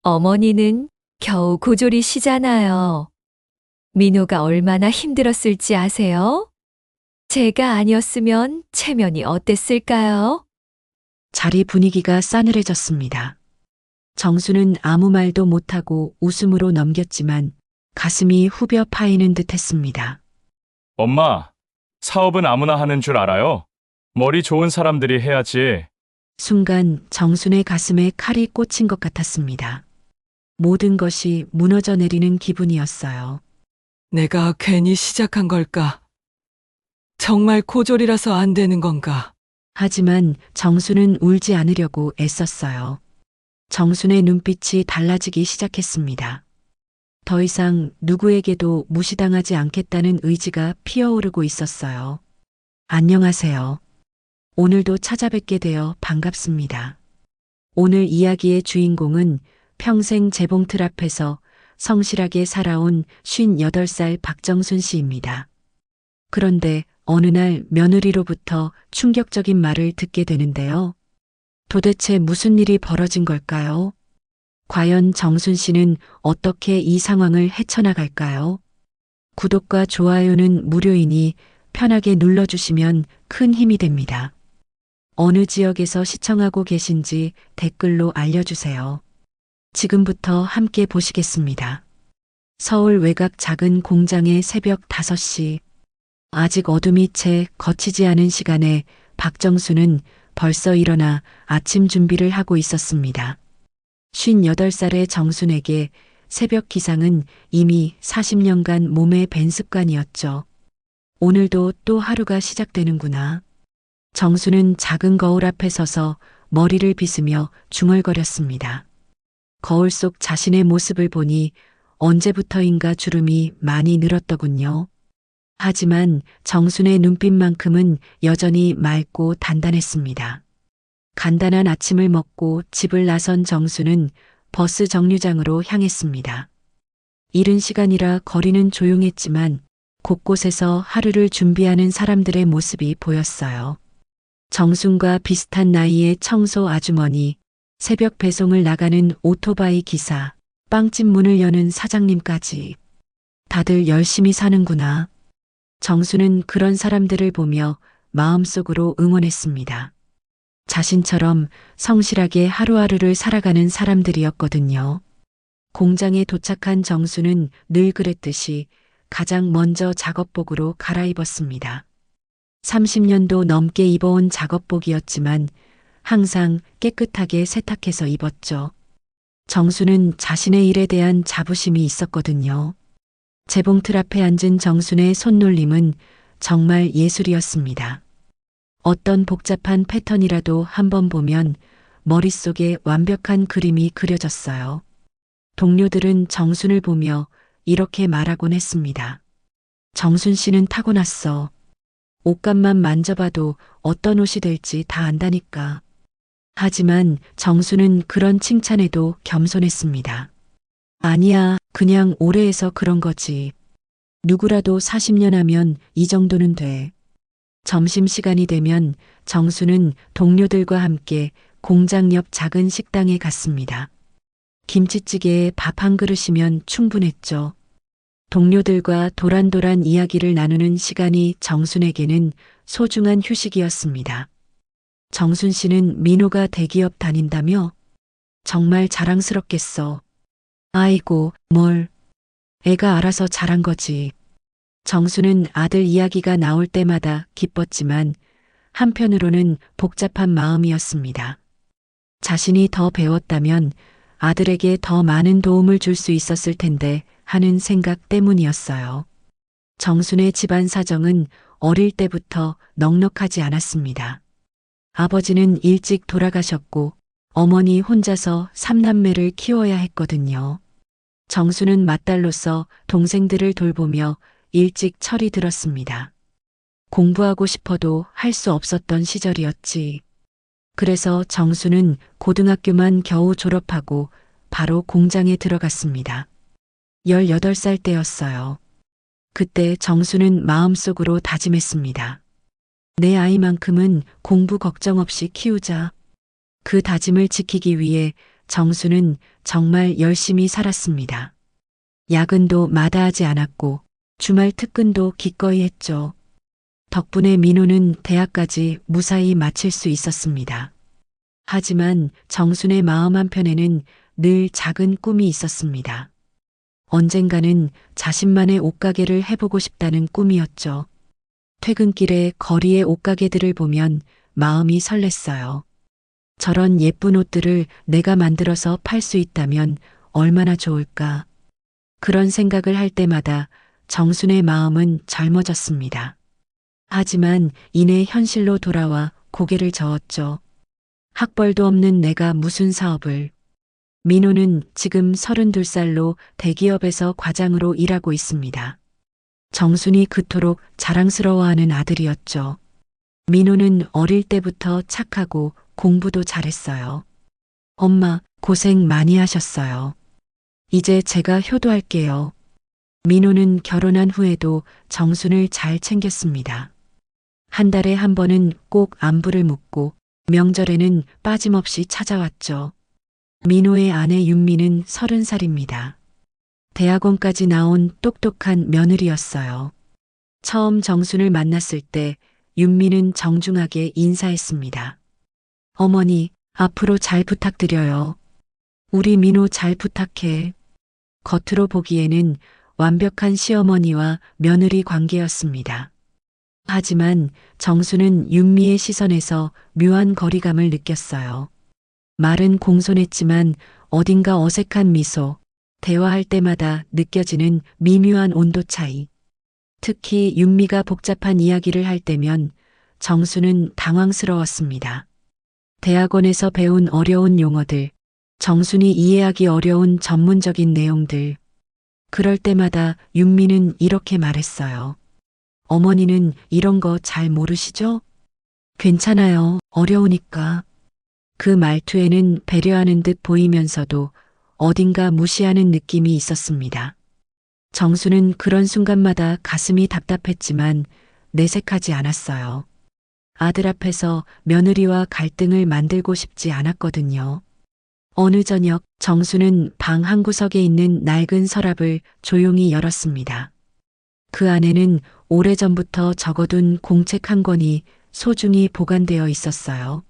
어머니는 겨우 고졸이시잖아요. 민호가 얼마나 힘들었을지 아세요? 제가 아니었으면 체면이 어땠을까요? 자리 분위기가 싸늘해졌습니다. 정수는 아무 말도 못하고 웃음으로 넘겼지만 가슴이 후벼 파이는 듯 했습니다. 엄마, 사업은 아무나 하는 줄 알아요? 머리 좋은 사람들이 해야지. 순간 정순의 가슴에 칼이 꽂힌 것 같았습니다. 모든 것이 무너져 내리는 기분이었어요. 내가 괜히 시작한 걸까? 정말 고졸이라서 안 되는 건가? 하지만 정순은 울지 않으려고 애썼어요. 정순의 눈빛이 달라지기 시작했습니다. 더 이상 누구에게도 무시당하지 않겠다는 의지가 피어오르고 있었어요. 안녕하세요. 오늘도 찾아뵙게 되어 반갑습니다. 오늘 이야기의 주인공은 평생 재봉틀 앞에서 성실하게 살아온 58살 박정순 씨입니다. 그런데 어느 날 며느리로부터 충격적인 말을 듣게 되는데요. 도대체 무슨 일이 벌어진 걸까요? 과연 정순 씨는 어떻게 이 상황을 헤쳐나갈까요? 구독과 좋아요는 무료이니 편하게 눌러주시면 큰 힘이 됩니다. 어느 지역에서 시청하고 계신지 댓글로 알려주세요. 지금부터 함께 보시겠습니다. 서울 외곽 작은 공장의 새벽 5시. 아직 어둠이 채 걷히지 않은 시간에 박정수는 벌써 일어나 아침 준비를 하고 있었습니다. 58살의 정순에게 새벽 기상은 이미 40년간 몸에 밴 습관이었죠. 오늘도 또 하루가 시작되는구나. 정수는 작은 거울 앞에 서서 머리를 빗으며 중얼거렸습니다. 거울 속 자신의 모습을 보니 언제부터인가 주름이 많이 늘었더군요. 하지만 정순의 눈빛만큼은 여전히 맑고 단단했습니다. 간단한 아침을 먹고 집을 나선 정수는 버스 정류장으로 향했습니다. 이른 시간이라 거리는 조용했지만 곳곳에서 하루를 준비하는 사람들의 모습이 보였어요. 정순과 비슷한 나이의 청소 아주머니, 새벽 배송을 나가는 오토바이 기사, 빵집 문을 여는 사장님까지. 다들 열심히 사는구나. 정수는 그런 사람들을 보며 마음속으로 응원했습니다. 자신처럼 성실하게 하루하루를 살아가는 사람들이었거든요. 공장에 도착한 정수는 늘 그랬듯이 가장 먼저 작업복으로 갈아입었습니다. 30년도 넘게 입어온 작업복이었지만 항상 깨끗하게 세탁해서 입었죠. 정수는 자신의 일에 대한 자부심이 있었거든요. 재봉틀 앞에 앉은 정순의 손놀림은 정말 예술이었습니다. 어떤 복잡한 패턴이라도 한번 보면 머릿속에 완벽한 그림이 그려졌어요. 동료들은 정순을 보며 이렇게 말하곤 했습니다. 정순 씨는 타고났어. 옷감만 만져봐도 어떤 옷이 될지 다 안다니까. 하지만 정순은 그런 칭찬에도 겸손했습니다. 아니야, 그냥 오래 해서 그런 거지. 누구라도 40년 하면 이 정도는 돼. 점심시간이 되면 정수는 동료들과 함께 공장 옆 작은 식당에 갔습니다. 김치찌개에 밥 한 그릇이면 충분했죠. 동료들과 도란도란 이야기를 나누는 시간이 정순에게는 소중한 휴식이었습니다. 정순 씨는 민호가 대기업 다닌다며? 정말 자랑스럽겠어. 아이고, 뭘. 애가 알아서 잘한 거지. 정수는 아들 이야기가 나올 때마다 기뻤지만 한편으로는 복잡한 마음이었습니다. 자신이 더 배웠다면 아들에게 더 많은 도움을 줄 수 있었을 텐데 하는 생각 때문이었어요. 정순의 집안 사정은 어릴 때부터 넉넉하지 않았습니다. 아버지는 일찍 돌아가셨고 어머니 혼자서 3남매를 키워야 했거든요. 정수는 맏딸로서 동생들을 돌보며 일찍 철이 들었습니다. 공부하고 싶어도 할 수 없었던 시절이었지. 그래서 정수는 고등학교만 겨우 졸업하고 바로 공장에 들어갔습니다. 18살 때였어요. 그때 정수는 마음속으로 다짐했습니다. 내 아이만큼은 공부 걱정 없이 키우자. 그 다짐을 지키기 위해 정수는 정말 열심히 살았습니다. 야근도 마다하지 않았고 주말 특근도 기꺼이 했죠. 덕분에 민호는 대학까지 무사히 마칠 수 있었습니다. 하지만 정순의 마음 한편에는 늘 작은 꿈이 있었습니다. 언젠가는 자신만의 옷가게를 해보고 싶다는 꿈이었죠. 퇴근길에 거리의 옷가게들을 보면 마음이 설렜어요. 저런 예쁜 옷들을 내가 만들어서 팔 수 있다면 얼마나 좋을까. 그런 생각을 할 때마다 정순의 마음은 젊어졌습니다. 하지만 이내 현실로 돌아와 고개를 저었죠. 학벌도 없는 내가 무슨 사업을. 민호는 지금 32살로 대기업에서 과장으로 일하고 있습니다. 정순이 그토록 자랑스러워하는 아들이었죠. 민호는 어릴 때부터 착하고 공부도 잘했어요. 엄마, 고생 많이 하셨어요. 이제 제가 효도할게요. 민호는 결혼한 후에도 정순을 잘 챙겼습니다. 한 달에 한 번은 꼭 안부를 묻고 명절에는 빠짐없이 찾아왔죠. 민호의 아내 윤미는 30살입니다. 대학원까지 나온 똑똑한 며느리였어요. 처음 정순을 만났을 때 윤미는 정중하게 인사했습니다. 어머니, 앞으로 잘 부탁드려요. 우리 민호 잘 부탁해. 겉으로 보기에는 완벽한 시어머니와 며느리 관계였습니다. 하지만 정수는 윤미의 시선에서 묘한 거리감을 느꼈어요. 말은 공손했지만 어딘가 어색한 미소, 대화할 때마다 느껴지는 미묘한 온도 차이. 특히 윤미가 복잡한 이야기를 할 때면 정수는 당황스러웠습니다. 대학원에서 배운 어려운 용어들, 정순이 이해하기 어려운 전문적인 내용들. 그럴 때마다 윤미는 이렇게 말했어요. 어머니는 이런 거 잘 모르시죠? 괜찮아요. 어려우니까. 그 말투에는 배려하는 듯 보이면서도 어딘가 무시하는 느낌이 있었습니다. 정수는 그런 순간마다 가슴이 답답했지만 내색하지 않았어요. 아들 앞에서 며느리와 갈등을 만들고 싶지 않았거든요. 어느 저녁 정수는 방 한 구석에 있는 낡은 서랍을 조용히 열었습니다. 그 안에는 오래전부터 적어둔 공책 한 권이 소중히 보관되어 있었어요.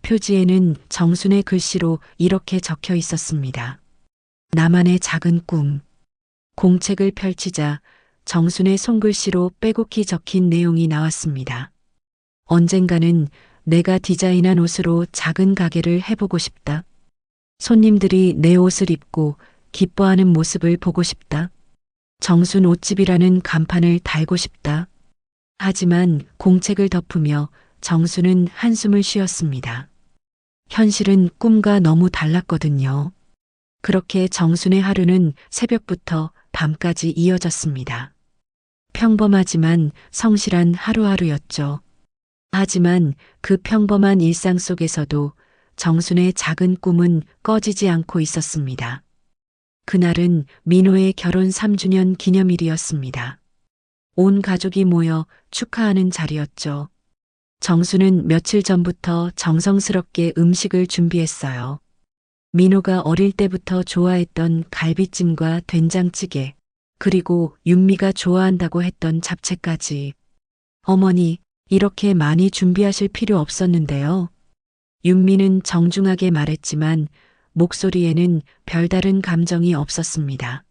표지에는 정순의 글씨로 이렇게 적혀 있었습니다. 나만의 작은 꿈. 공책을 펼치자 정순의 손글씨로 빼곡히 적힌 내용이 나왔습니다. 언젠가는 내가 디자인한 옷으로 작은 가게를 해보고 싶다. 손님들이 내 옷을 입고 기뻐하는 모습을 보고 싶다. 정순 옷집이라는 간판을 달고 싶다. 하지만 공책을 덮으며 정순은 한숨을 쉬었습니다. 현실은 꿈과 너무 달랐거든요. 그렇게 정순의 하루는 새벽부터 밤까지 이어졌습니다. 평범하지만 성실한 하루하루였죠. 하지만 그 평범한 일상 속에서도 정순의 작은 꿈은 꺼지지 않고 있었습니다. 그날은 민호의 결혼 3주년 기념일이었습니다. 온 가족이 모여 축하하는 자리였죠. 정수는 며칠 전부터 정성스럽게 음식을 준비했어요. 민호가 어릴 때부터 좋아했던 갈비찜과 된장찌개, 그리고 윤미가 좋아한다고 했던 잡채까지. 어머니, 이렇게 많이 준비하실 필요 없었는데요. 윤미는 정중하게 말했지만 목소리에는 별다른 감정이 없었습니다.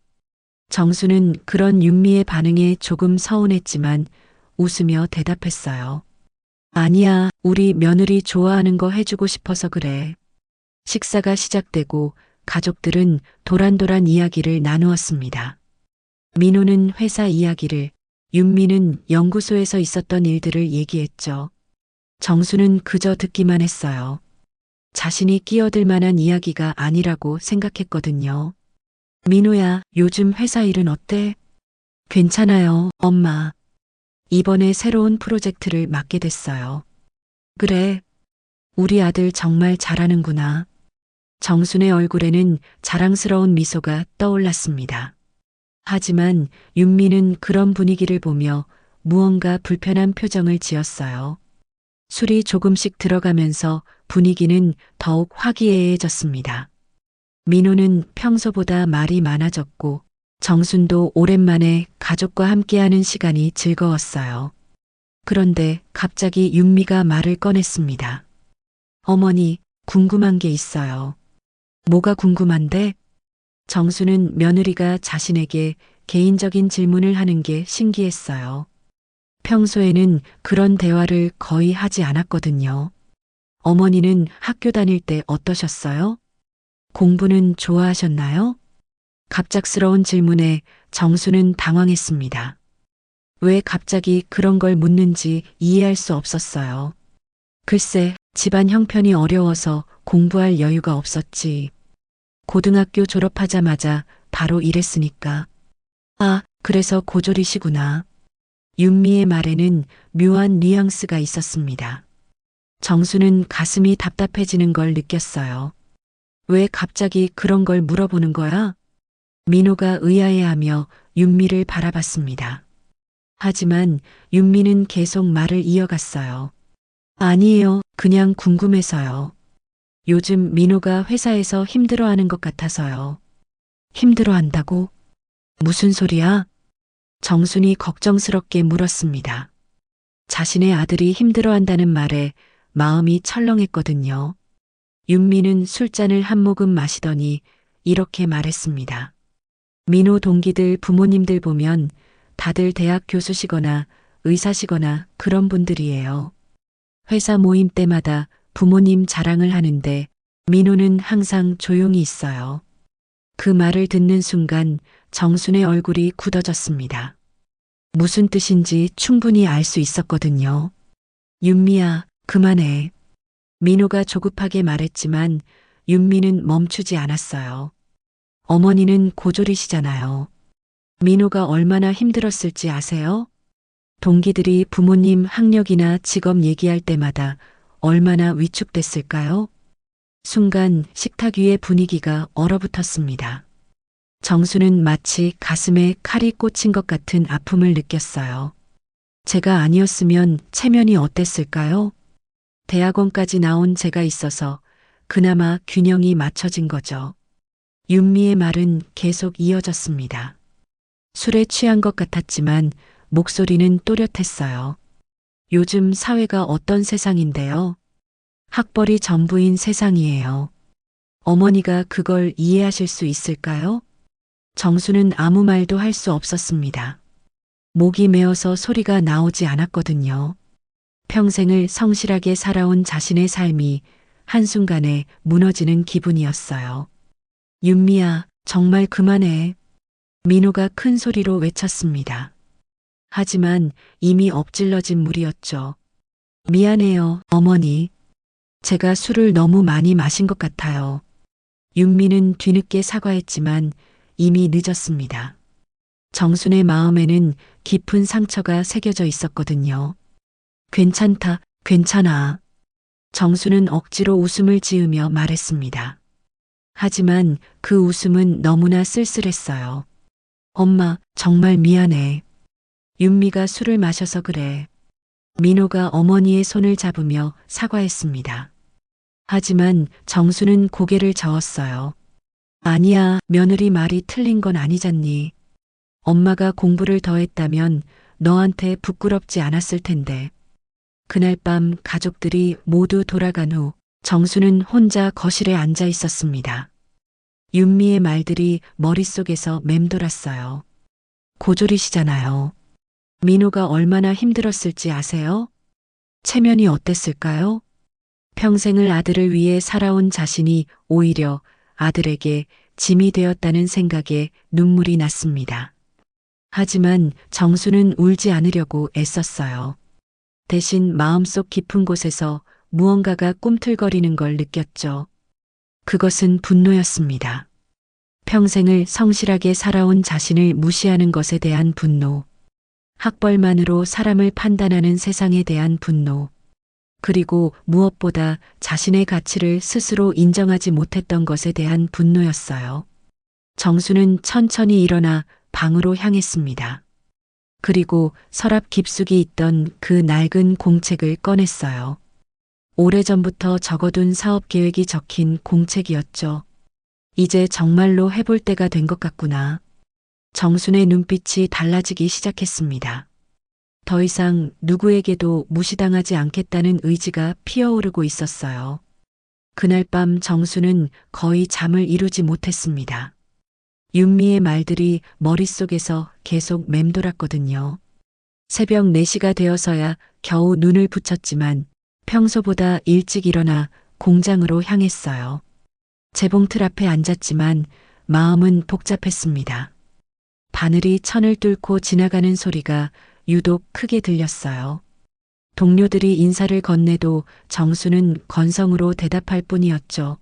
정수는 그런 윤미의 반응에 조금 서운했지만 웃으며 대답했어요. 아니야, 우리 며느리 좋아하는 거 해주고 싶어서 그래. 식사가 시작되고 가족들은 도란도란 이야기를 나누었습니다. 민호는 회사 이야기를, 윤미는 연구소에서 있었던 일들을 얘기했죠. 정수는 그저 듣기만 했어요. 자신이 끼어들 만한 이야기가 아니라고 생각했거든요. 민호야, 요즘 회사 일은 어때? 괜찮아요, 엄마. 이번에 새로운 프로젝트를 맡게 됐어요. 그래, 우리 아들 정말 잘하는구나. 정순의 얼굴에는 자랑스러운 미소가 떠올랐습니다. 하지만 윤미는 그런 분위기를 보며 무언가 불편한 표정을 지었어요. 술이 조금씩 들어가면서 분위기는 더욱 화기애애해졌습니다. 민호는 평소보다 말이 많아졌고 정순도 오랜만에 가족과 함께하는 시간이 즐거웠어요. 그런데 갑자기 윤미가 말을 꺼냈습니다. 어머니, 궁금한 게 있어요. 뭐가 궁금한데? 정수는 며느리가 자신에게 개인적인 질문을 하는 게 신기했어요. 평소에는 그런 대화를 거의 하지 않았거든요. 어머니는 학교 다닐 때 어떠셨어요? 공부는 좋아하셨나요? 갑작스러운 질문에 정수는 당황했습니다. 왜 갑자기 그런 걸 묻는지 이해할 수 없었어요. 글쎄, 집안 형편이 어려워서 공부할 여유가 없었지. 고등학교 졸업하자마자 바로 일했으니까. 아, 그래서 고졸이시구나. 윤미의 말에는 묘한 뉘앙스가 있었습니다. 정수는 가슴이 답답해지는 걸 느꼈어요. 왜 갑자기 그런 걸 물어보는 거야? 민호가 의아해하며 윤미를 바라봤습니다. 하지만 윤미는 계속 말을 이어갔어요. 아니에요. 그냥 궁금해서요. 요즘 민호가 회사에서 힘들어하는 것 같아서요. 힘들어한다고? 무슨 소리야? 정순이 걱정스럽게 물었습니다. 자신의 아들이 힘들어한다는 말에 마음이 철렁했거든요. 윤미는 술잔을 한 모금 마시더니 이렇게 말했습니다. 민호 동기들 부모님들 보면 다들 대학 교수시거나 의사시거나 그런 분들이에요. 회사 모임 때마다 부모님 자랑을 하는데 민호는 항상 조용히 있어요. 그 말을 듣는 순간 정순의 얼굴이 굳어졌습니다. 무슨 뜻인지 충분히 알 수 있었거든요. 윤미야, 그만해. 민호가 조급하게 말했지만 윤미는 멈추지 않았어요. 어머니는 고졸이시잖아요. 민호가 얼마나 힘들었을지 아세요? 동기들이 부모님 학력이나 직업 얘기할 때마다 얼마나 위축됐을까요? 순간 식탁 위의 분위기가 얼어붙었습니다. 정수는 마치 가슴에 칼이 꽂힌 것 같은 아픔을 느꼈어요. 제가 아니었으면 체면이 어땠을까요? 대학원까지 나온 제가 있어서 그나마 균형이 맞춰진 거죠. 윤미의 말은 계속 이어졌습니다. 술에 취한 것 같았지만 목소리는 또렷했어요. 요즘 사회가 어떤 세상인데요? 학벌이 전부인 세상이에요. 어머니가 그걸 이해하실 수 있을까요? 정수는 아무 말도 할 수 없었습니다. 목이 메어서 소리가 나오지 않았거든요. 평생을 성실하게 살아온 자신의 삶이 한순간에 무너지는 기분이었어요. 윤미야, 정말 그만해. 민호가 큰 소리로 외쳤습니다. 하지만 이미 엎질러진 물이었죠. 미안해요, 어머니. 제가 술을 너무 많이 마신 것 같아요. 윤미는 뒤늦게 사과했지만 이미 늦었습니다. 정순의 마음에는 깊은 상처가 새겨져 있었거든요. 괜찮다, 괜찮아. 정수는 억지로 웃음을 지으며 말했습니다. 하지만 그 웃음은 너무나 쓸쓸했어요. 엄마, 정말 미안해. 윤미가 술을 마셔서 그래. 민호가 어머니의 손을 잡으며 사과했습니다. 하지만 정수는 고개를 저었어요. 아니야, 며느리 말이 틀린 건 아니잖니. 엄마가 공부를 더 했다면 너한테 부끄럽지 않았을 텐데. 그날 밤 가족들이 모두 돌아간 후 정수는 혼자 거실에 앉아 있었습니다. 윤미의 말들이 머릿속에서 맴돌았어요. 고졸이시잖아요. 민호가 얼마나 힘들었을지 아세요? 체면이 어땠을까요? 평생을 아들을 위해 살아온 자신이 오히려 아들에게 짐이 되었다는 생각에 눈물이 났습니다. 하지만 정수는 울지 않으려고 애썼어요. 대신 마음속 깊은 곳에서 무언가가 꿈틀거리는 걸 느꼈죠. 그것은 분노였습니다. 평생을 성실하게 살아온 자신을 무시하는 것에 대한 분노. 학벌만으로 사람을 판단하는 세상에 대한 분노. 그리고 무엇보다 자신의 가치를 스스로 인정하지 못했던 것에 대한 분노였어요. 정수는 천천히 일어나 방으로 향했습니다. 그리고 서랍 깊숙이 있던 그 낡은 공책을 꺼냈어요. 오래전부터 적어둔 사업 계획이 적힌 공책이었죠. 이제 정말로 해볼 때가 된 것 같구나. 정순의 눈빛이 달라지기 시작했습니다. 더 이상 누구에게도 무시당하지 않겠다는 의지가 피어오르고 있었어요. 그날 밤 정수는 거의 잠을 이루지 못했습니다. 윤미의 말들이 머릿속에서 계속 맴돌았거든요. 새벽 4시가 되어서야 겨우 눈을 붙였지만 평소보다 일찍 일어나 공장으로 향했어요. 재봉틀 앞에 앉았지만 마음은 복잡했습니다. 바늘이 천을 뚫고 지나가는 소리가 유독 크게 들렸어요. 동료들이 인사를 건네도 정수는 건성으로 대답할 뿐이었죠.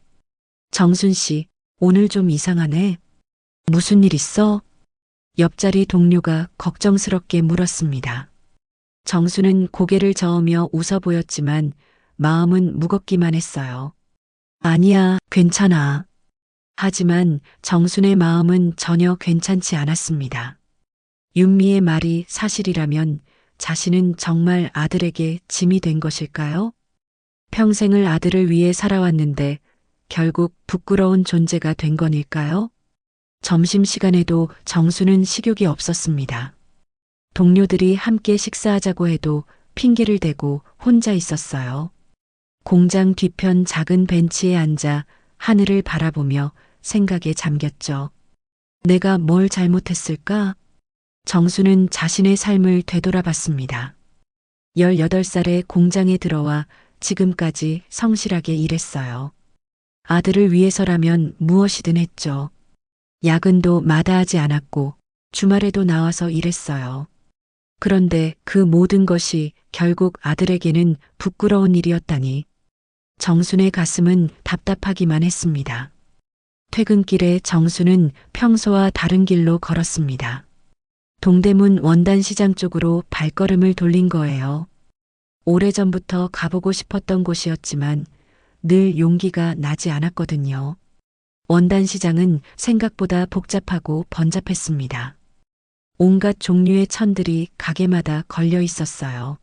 정순 씨, 오늘 좀 이상하네. 무슨 일 있어? 옆자리 동료가 걱정스럽게 물었습니다. 정수는 고개를 저으며 웃어 보였지만 마음은 무겁기만 했어요. 아니야, 괜찮아. 하지만 정순의 마음은 전혀 괜찮지 않았습니다. 윤미의 말이 사실이라면 자신은 정말 아들에게 짐이 된 것일까요? 평생을 아들을 위해 살아왔는데 결국 부끄러운 존재가 된 건일까요? 점심시간에도 정수는 식욕이 없었습니다. 동료들이 함께 식사하자고 해도 핑계를 대고 혼자 있었어요. 공장 뒤편 작은 벤치에 앉아 하늘을 바라보며 생각에 잠겼죠. 내가 뭘 잘못했을까? 정수는 자신의 삶을 되돌아봤습니다. 18살에 공장에 들어와 지금까지 성실하게 일했어요. 아들을 위해서라면 무엇이든 했죠. 야근도 마다하지 않았고 주말에도 나와서 일했어요. 그런데 그 모든 것이 결국 아들에게는 부끄러운 일이었다니 정순의 가슴은 답답하기만 했습니다. 퇴근길에 정수는 평소와 다른 길로 걸었습니다. 동대문 원단시장 쪽으로 발걸음을 돌린 거예요. 오래전부터 가보고 싶었던 곳이었지만 늘 용기가 나지 않았거든요. 원단시장은 생각보다 복잡하고 번잡했습니다. 온갖 종류의 천들이 가게마다 걸려 있었어요.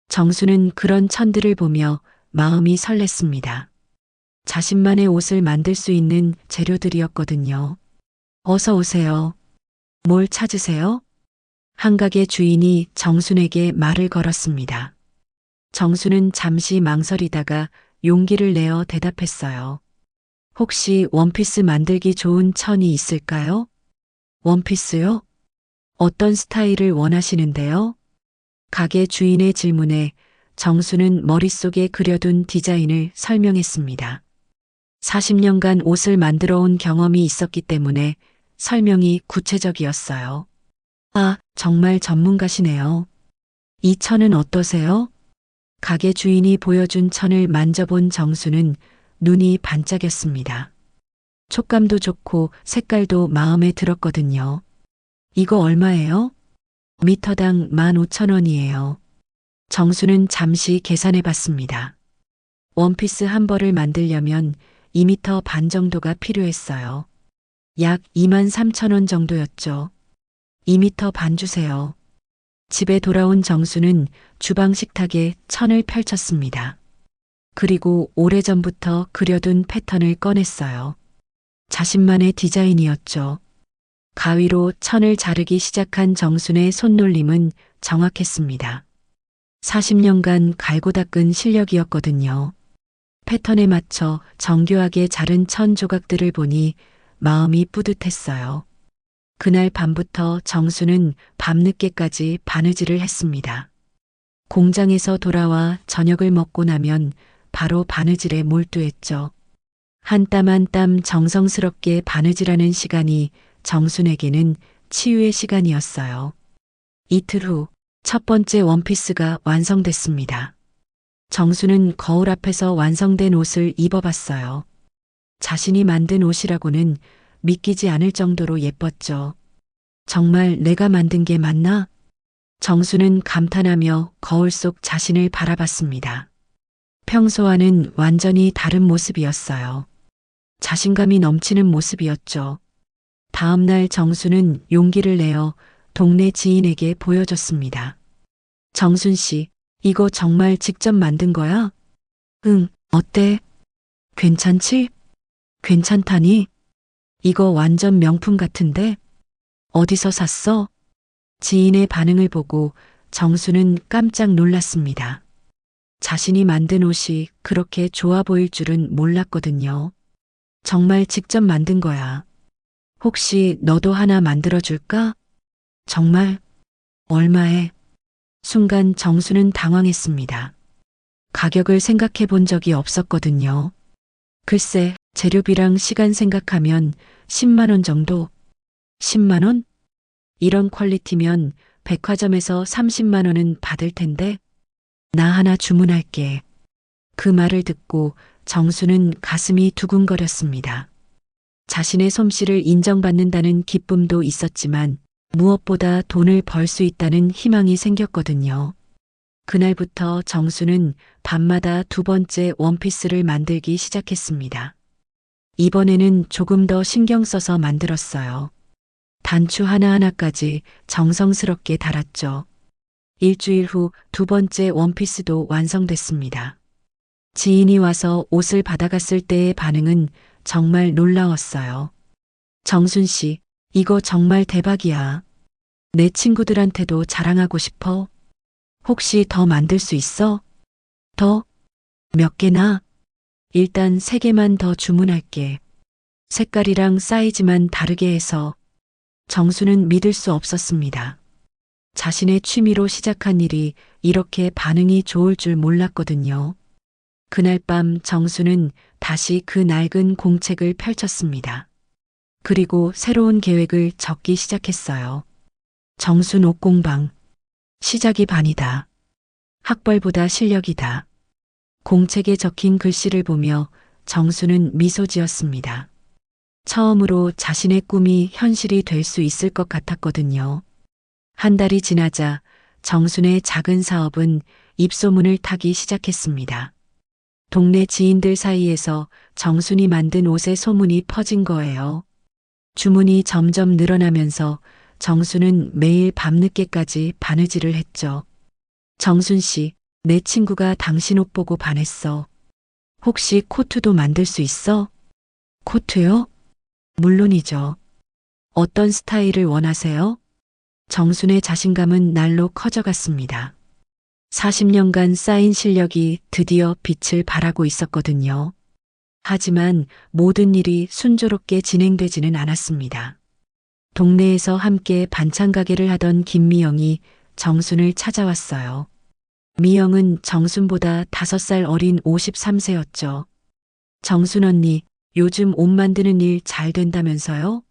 정수는 그런 천들을 보며 마음이 설렜습니다. 자신만의 옷을 만들 수 있는 재료들이었거든요. 어서 오세요. 뭘 찾으세요? 한 가게 주인이 정순에게 말을 걸었습니다. 정수는 잠시 망설이다가 용기를 내어 대답했어요. 혹시 원피스 만들기 좋은 천이 있을까요? 원피스요? 어떤 스타일을 원하시는데요? 가게 주인의 질문에 정수는 머릿속에 그려둔 디자인을 설명했습니다. 40년간 옷을 만들어 온 경험이 있었기 때문에 설명이 구체적이었어요. 아, 정말 전문가시네요. 이 천은 어떠세요? 가게 주인이 보여준 천을 만져본 정수는 눈이 반짝였습니다. 촉감도 좋고 색깔도 마음에 들었거든요. 이거 얼마예요? 미터당 15,000원이에요. 정수는 잠시 계산해 봤습니다. 원피스 한 벌을 만들려면 2미터 반 정도가 필요했어요. 약 23,000원 정도였죠. 2미터 반 주세요. 집에 돌아온 정수는 주방 식탁에 천을 펼쳤습니다. 그리고 오래전부터 그려둔 패턴을 꺼냈어요. 자신만의 디자인이었죠. 가위로 천을 자르기 시작한 정순의 손놀림은 정확했습니다. 40년간 갈고 닦은 실력이었거든요. 패턴에 맞춰 정교하게 자른 천 조각들을 보니 마음이 뿌듯했어요. 그날 밤부터 정수는 밤늦게까지 바느질을 했습니다. 공장에서 돌아와 저녁을 먹고 나면 바로 바느질에 몰두했죠. 한 땀 한 땀 정성스럽게 바느질하는 시간이 정순에게는 치유의 시간이었어요. 이틀 후 첫 번째 원피스가 완성됐습니다. 정수는 거울 앞에서 완성된 옷을 입어봤어요. 자신이 만든 옷이라고는 믿기지 않을 정도로 예뻤죠. 정말 내가 만든 게 맞나? 정수는 감탄하며 거울 속 자신을 바라봤습니다. 평소와는 완전히 다른 모습이었어요. 자신감이 넘치는 모습이었죠. 다음 날 정수는 용기를 내어 동네 지인에게 보여줬습니다. 정순 씨, 이거 정말 직접 만든 거야? 응, 어때? 괜찮지? 괜찮다니? 이거 완전 명품 같은데? 어디서 샀어? 지인의 반응을 보고 정수는 깜짝 놀랐습니다. 자신이 만든 옷이 그렇게 좋아 보일 줄은 몰랐거든요. 정말 직접 만든 거야. 혹시 너도 하나 만들어 줄까? 정말? 얼마에? 순간 정수는 당황했습니다. 가격을 생각해 본 적이 없었거든요. 글쎄, 재료비랑 시간 생각하면 10만 원 정도? 10만 원? 이런 퀄리티면 백화점에서 30만 원은 받을 텐데? 나 하나 주문할게. 그 말을 듣고 정수는 가슴이 두근거렸습니다. 자신의 솜씨를 인정받는다는 기쁨도 있었지만 무엇보다 돈을 벌 수 있다는 희망이 생겼거든요. 그날부터 정수는 밤마다 두 번째 원피스를 만들기 시작했습니다. 이번에는 조금 더 신경 써서 만들었어요. 단추 하나하나까지 정성스럽게 달았죠. 일주일 후 두 번째 원피스도 완성됐습니다. 지인이 와서 옷을 받아갔을 때의 반응은 정말 놀라웠어요. 정순 씨, 이거 정말 대박이야. 내 친구들한테도 자랑하고 싶어. 혹시 더 만들 수 있어? 더? 몇 개나? 일단 3개만 더 주문할게. 색깔이랑 사이즈만 다르게 해서. 정수는 믿을 수 없었습니다. 자신의 취미로 시작한 일이 이렇게 반응이 좋을 줄 몰랐거든요. 그날 밤 정수는 다시 그 낡은 공책을 펼쳤습니다. 그리고 새로운 계획을 적기 시작했어요. 정순 옷공방. 시작이 반이다. 학벌보다 실력이다. 공책에 적힌 글씨를 보며 정수는 미소 지었습니다. 처음으로 자신의 꿈이 현실이 될 수 있을 것 같았거든요. 한 달이 지나자 정순의 작은 사업은 입소문을 타기 시작했습니다. 동네 지인들 사이에서 정순이 만든 옷의 소문이 퍼진 거예요. 주문이 점점 늘어나면서 정순은 매일 밤늦게까지 바느질을 했죠. 정순 씨, 내 친구가 당신 옷 보고 반했어. 혹시 코트도 만들 수 있어? 코트요? 물론이죠. 어떤 스타일을 원하세요? 정순의 자신감은 날로 커져갔습니다. 40년간 쌓인 실력이 드디어 빛을 발하고 있었거든요. 하지만 모든 일이 순조롭게 진행되지는 않았습니다. 동네에서 함께 반찬 가게를 하던 김미영이 정순을 찾아왔어요. 미영은 정순보다 5살 어린 53세였죠. 정순 언니, 요즘 옷 만드는 일 잘 된다면서요?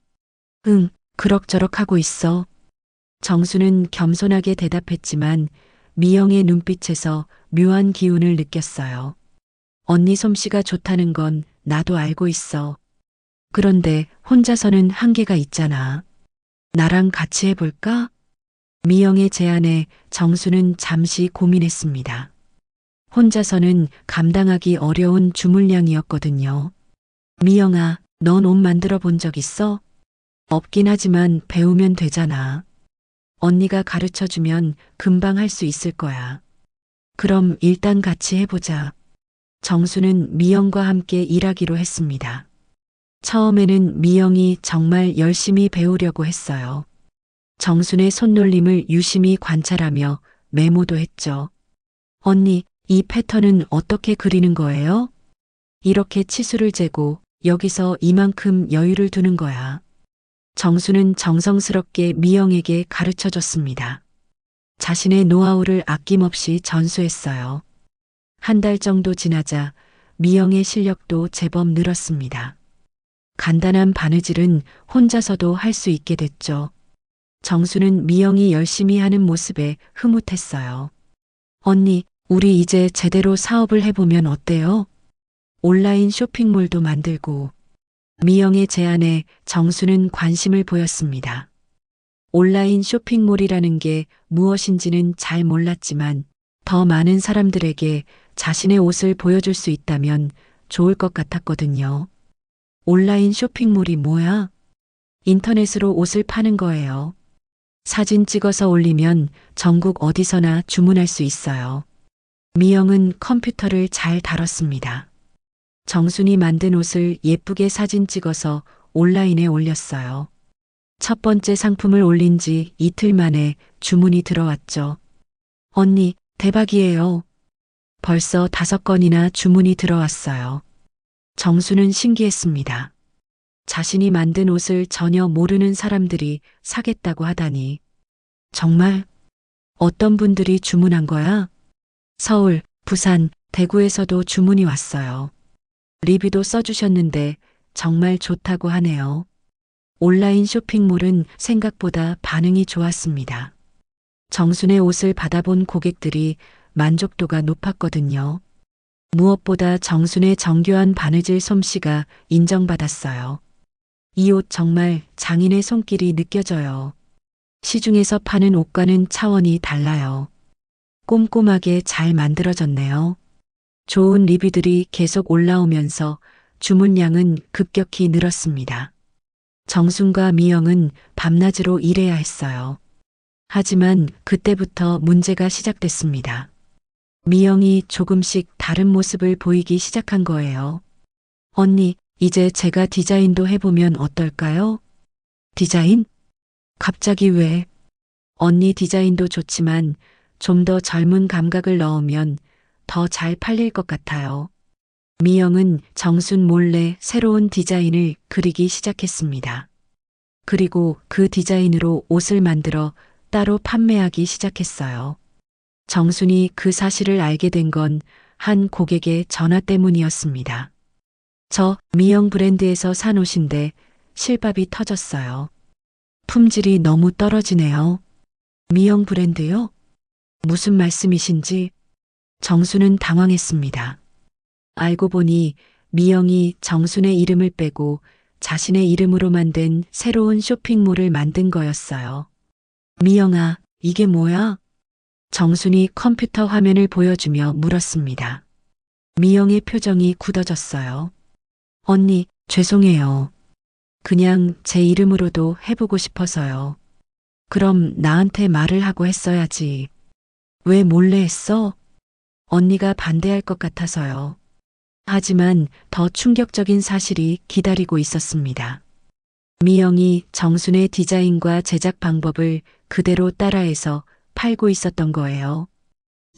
응, 그럭저럭 하고 있어. 정순은 겸손하게 대답했지만 미영의 눈빛에서 묘한 기운을 느꼈어요. 언니 솜씨가 좋다는 건 나도 알고 있어. 그런데 혼자서는 한계가 있잖아. 나랑 같이 해볼까? 미영의 제안에 정수는 잠시 고민했습니다. 혼자서는 감당하기 어려운 주물량이었거든요. 미영아, 넌 옷 만들어 본 적 있어? 없긴 하지만 배우면 되잖아. 언니가 가르쳐 주면 금방 할 수 있을 거야. 그럼 일단 같이 해보자. 정수는 미영과 함께 일하기로 했습니다. 처음에는 미영이 정말 열심히 배우려고 했어요. 정순의 손놀림을 유심히 관찰하며 메모도 했죠. 언니, 이 패턴은 어떻게 그리는 거예요? 이렇게 치수를 재고 여기서 이만큼 여유를 두는 거야. 정수는 정성스럽게 미영에게 가르쳐 줬습니다. 자신의 노하우를 아낌없이 전수했어요. 한 달 정도 지나자 미영의 실력도 제법 늘었습니다. 간단한 바느질은 혼자서도 할 수 있게 됐죠. 정수는 미영이 열심히 하는 모습에 흐뭇했어요. 언니, 우리 이제 제대로 사업을 해보면 어때요? 온라인 쇼핑몰도 만들고. 미영의 제안에 정수는 관심을 보였습니다. 온라인 쇼핑몰이라는 게 무엇인지는 잘 몰랐지만 더 많은 사람들에게 자신의 옷을 보여줄 수 있다면 좋을 것 같았거든요. 온라인 쇼핑몰이 뭐야? 인터넷으로 옷을 파는 거예요. 사진 찍어서 올리면 전국 어디서나 주문할 수 있어요. 미영은 컴퓨터를 잘 다뤘습니다. 정순이 만든 옷을 예쁘게 사진 찍어서 온라인에 올렸어요. 첫 번째 상품을 올린 지 이틀 만에 주문이 들어왔죠. 언니, 대박이에요. 벌써 5건이나 주문이 들어왔어요. 정수는 신기했습니다. 자신이 만든 옷을 전혀 모르는 사람들이 사겠다고 하다니. 정말? 어떤 분들이 주문한 거야? 서울, 부산, 대구에서도 주문이 왔어요. 리뷰도 써주셨는데 정말 좋다고 하네요. 온라인 쇼핑몰은 생각보다 반응이 좋았습니다. 정순의 옷을 받아본 고객들이 만족도가 높았거든요. 무엇보다 정순의 정교한 바느질 솜씨가 인정받았어요. 이 옷 정말 장인의 손길이 느껴져요. 시중에서 파는 옷과는 차원이 달라요. 꼼꼼하게 잘 만들어졌네요. 좋은 리뷰들이 계속 올라오면서 주문량은 급격히 늘었습니다. 정순과 미영은 밤낮으로 일해야 했어요. 하지만 그때부터 문제가 시작됐습니다. 미영이 조금씩 다른 모습을 보이기 시작한 거예요. 언니, 이제 제가 디자인도 해보면 어떨까요? 디자인? 갑자기 왜? 언니 디자인도 좋지만 좀 더 젊은 감각을 넣으면 더 잘 팔릴 것 같아요. 미영은 정순 몰래 새로운 디자인을 그리기 시작했습니다. 그리고 그 디자인으로 옷을 만들어 따로 판매하기 시작했어요. 정순이 그 사실을 알게 된 건 한 고객의 전화 때문이었습니다. 저 미영 브랜드에서 산 옷인데 실밥이 터졌어요. 품질이 너무 떨어지네요. 미영 브랜드요? 무슨 말씀이신지? 정순은 당황했습니다. 알고 보니 미영이 정순의 이름을 빼고 자신의 이름으로 만든 새로운 쇼핑몰을 만든 거였어요. 미영아, 이게 뭐야? 정순이 컴퓨터 화면을 보여주며 물었습니다. 미영의 표정이 굳어졌어요. 언니, 죄송해요. 그냥 제 이름으로도 해보고 싶어서요. 그럼 나한테 말을 하고 했어야지. 왜 몰래 했어? 언니가 반대할 것 같아서요. 하지만 더 충격적인 사실이 기다리고 있었습니다. 미영이 정순의 디자인과 제작 방법을 그대로 따라해서 팔고 있었던 거예요.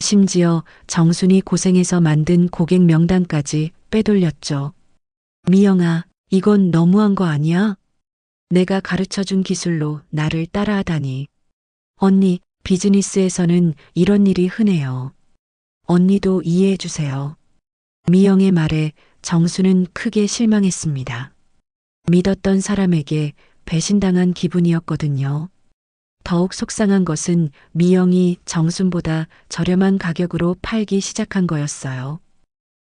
심지어 정순이 고생해서 만든 고객 명단까지 빼돌렸죠. 미영아, 이건 너무한 거 아니야? 내가 가르쳐준 기술로 나를 따라하다니. 언니, 비즈니스에서는 이런 일이 흔해요. 언니도 이해해 주세요. 미영의 말에 정수는 크게 실망했습니다. 믿었던 사람에게 배신당한 기분이었거든요. 더욱 속상한 것은 미영이 정순보다 저렴한 가격으로 팔기 시작한 거였어요.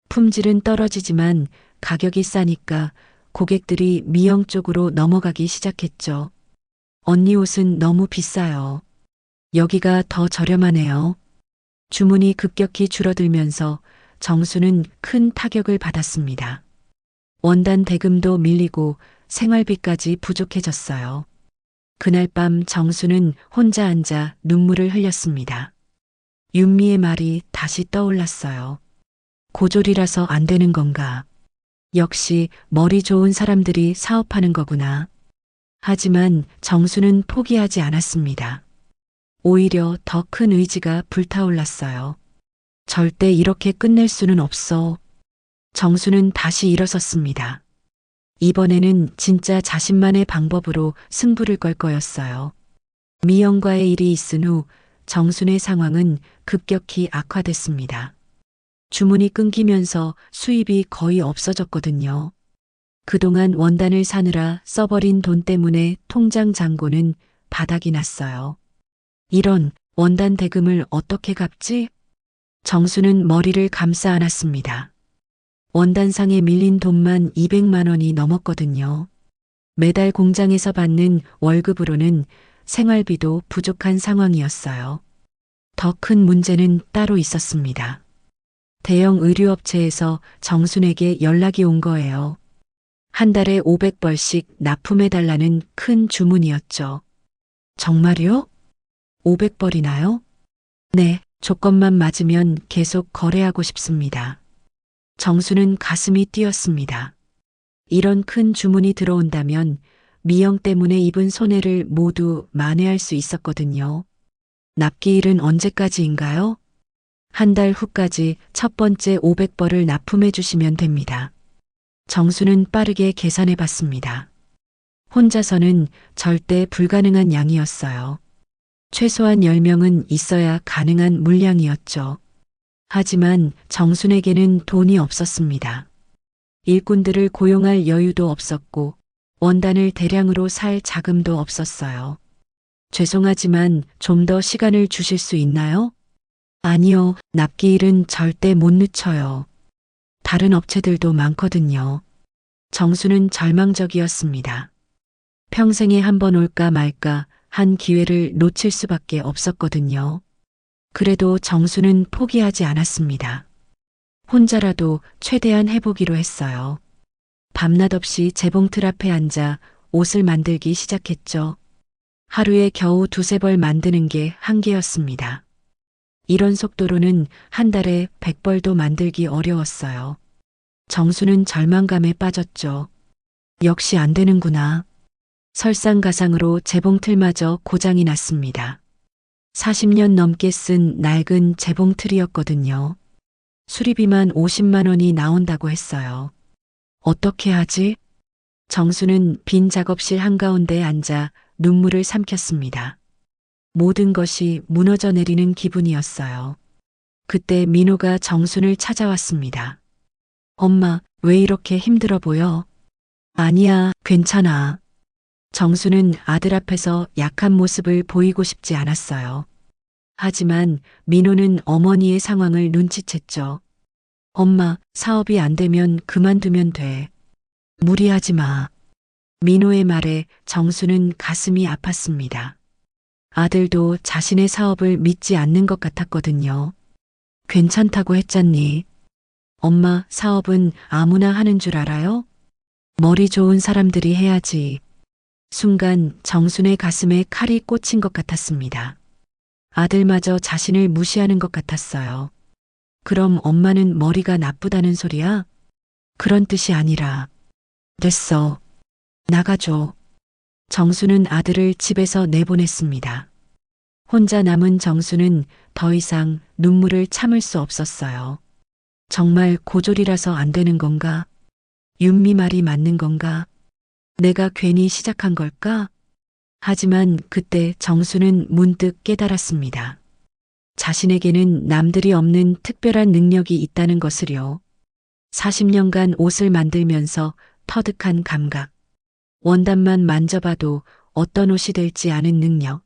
품질은 떨어지지만 가격이 싸니까 고객들이 미영 쪽으로 넘어가기 시작했죠. 언니 옷은 너무 비싸요. 여기가 더 저렴하네요. 주문이 급격히 줄어들면서 정수는 큰 타격을 받았습니다. 원단 대금도 밀리고 생활비까지 부족해졌어요. 그날 밤 정수는 혼자 앉아 눈물을 흘렸습니다. 윤미의 말이 다시 떠올랐어요. 고졸이라서 안 되는 건가? 역시 머리 좋은 사람들이 사업하는 거구나. 하지만 정수는 포기하지 않았습니다. 오히려 더 큰 의지가 불타올랐어요. 절대 이렇게 끝낼 수는 없어. 정수는 다시 일어섰습니다. 이번에는 진짜 자신만의 방법으로 승부를 걸 거였어요. 미영과의 일이 있은 후 정순의 상황은 급격히 악화됐습니다. 주문이 끊기면서 수입이 거의 없어졌거든요. 그동안 원단을 사느라 써버린 돈 때문에 통장 잔고는 바닥이 났어요. 이런 원단 대금을 어떻게 갚지? 정수는 머리를 감싸 안았습니다. 원단상에 밀린 돈만 200만 원이 넘었거든요. 매달 공장에서 받는 월급으로는 생활비도 부족한 상황이었어요. 더 큰 문제는 따로 있었습니다. 대형 의류업체에서 정순에게 연락이 온 거예요. 한 달에 500벌씩 납품해달라는 큰 주문이었죠. 정말요? 500벌이나요? 네, 조건만 맞으면 계속 거래하고 싶습니다. 정수는 가슴이 뛰었습니다. 이런 큰 주문이 들어온다면 미영 때문에 입은 손해를 모두 만회할 수 있었거든요. 납기일은 언제까지인가요? 한 달 후까지 첫 번째 500벌을 납품해 주시면 됩니다. 정수는 빠르게 계산해 봤습니다. 혼자서는 절대 불가능한 양이었어요. 최소한 10명은 있어야 가능한 물량이었죠. 하지만 정순에게는 돈이 없었습니다. 일꾼들을 고용할 여유도 없었고 원단을 대량으로 살 자금도 없었어요. 죄송하지만 좀 더 시간을 주실 수 있나요? 아니요, 납기일은 절대 못 늦춰요. 다른 업체들도 많거든요. 정수는 절망적이었습니다. 평생에 한 번 올까 말까 한 기회를 놓칠 수밖에 없었거든요. 그래도 정수는 포기하지 않았습니다. 혼자라도 최대한 해보기로 했어요. 밤낮 없이 재봉틀 앞에 앉아 옷을 만들기 시작했죠. 하루에 겨우 2~3벌 만드는 게 한계였습니다. 이런 속도로는 한 달에 100벌도 만들기 어려웠어요. 정수는 절망감에 빠졌죠. 역시 안 되는구나. 설상가상으로 재봉틀마저 고장이 났습니다. 40년 넘게 쓴 낡은 재봉틀이었거든요. 수리비만 50만 원이 나온다고 했어요. 어떻게 하지? 정수는 빈 작업실 한가운데에 앉아 눈물을 삼켰습니다. 모든 것이 무너져 내리는 기분이었어요. 그때 민호가 정순을 찾아왔습니다. 엄마, 왜 이렇게 힘들어 보여? 아니야, 괜찮아. 정수는 아들 앞에서 약한 모습을 보이고 싶지 않았어요. 하지만 민호는 어머니의 상황을 눈치챘죠. 엄마, 사업이 안 되면 그만두면 돼. 무리하지 마. 민호의 말에 정수는 가슴이 아팠습니다. 아들도 자신의 사업을 믿지 않는 것 같았거든요. 괜찮다고 했잖니. 엄마, 사업은 아무나 하는 줄 알아요? 머리 좋은 사람들이 해야지. 순간 정순의 가슴에 칼이 꽂힌 것 같았습니다. 아들마저 자신을 무시하는 것 같았어요. 그럼 엄마는 머리가 나쁘다는 소리야? 그런 뜻이 아니라. 됐어. 나가줘. 정수는 아들을 집에서 내보냈습니다. 혼자 남은 정수는 더 이상 눈물을 참을 수 없었어요. 정말 고졸이라서 안 되는 건가? 윤미 말이 맞는 건가? 내가 괜히 시작한 걸까? 하지만 그때 정수는 문득 깨달았습니다. 자신에게는 남들이 없는 특별한 능력이 있다는 것을요. 40년간 옷을 만들면서 터득한 감각. 원단만 만져봐도 어떤 옷이 될지 아는 능력.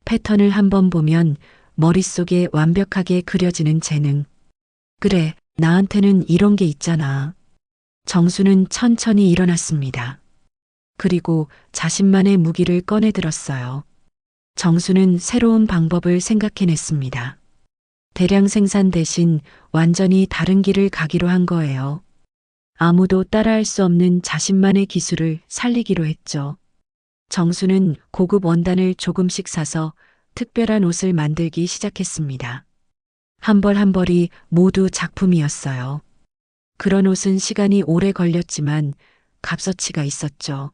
패턴을 한번 보면 머릿속에 완벽하게 그려지는 재능. 그래, 나한테는 이런 게 있잖아. 정수는 천천히 일어났습니다. 그리고 자신만의 무기를 꺼내 들었어요. 정수는 새로운 방법을 생각해냈습니다. 대량 생산 대신 완전히 다른 길을 가기로 한 거예요. 아무도 따라할 수 없는 자신만의 기술을 살리기로 했죠. 정수는 고급 원단을 조금씩 사서 특별한 옷을 만들기 시작했습니다. 한 벌 한 벌이 모두 작품이었어요. 그런 옷은 시간이 오래 걸렸지만 값어치가 있었죠.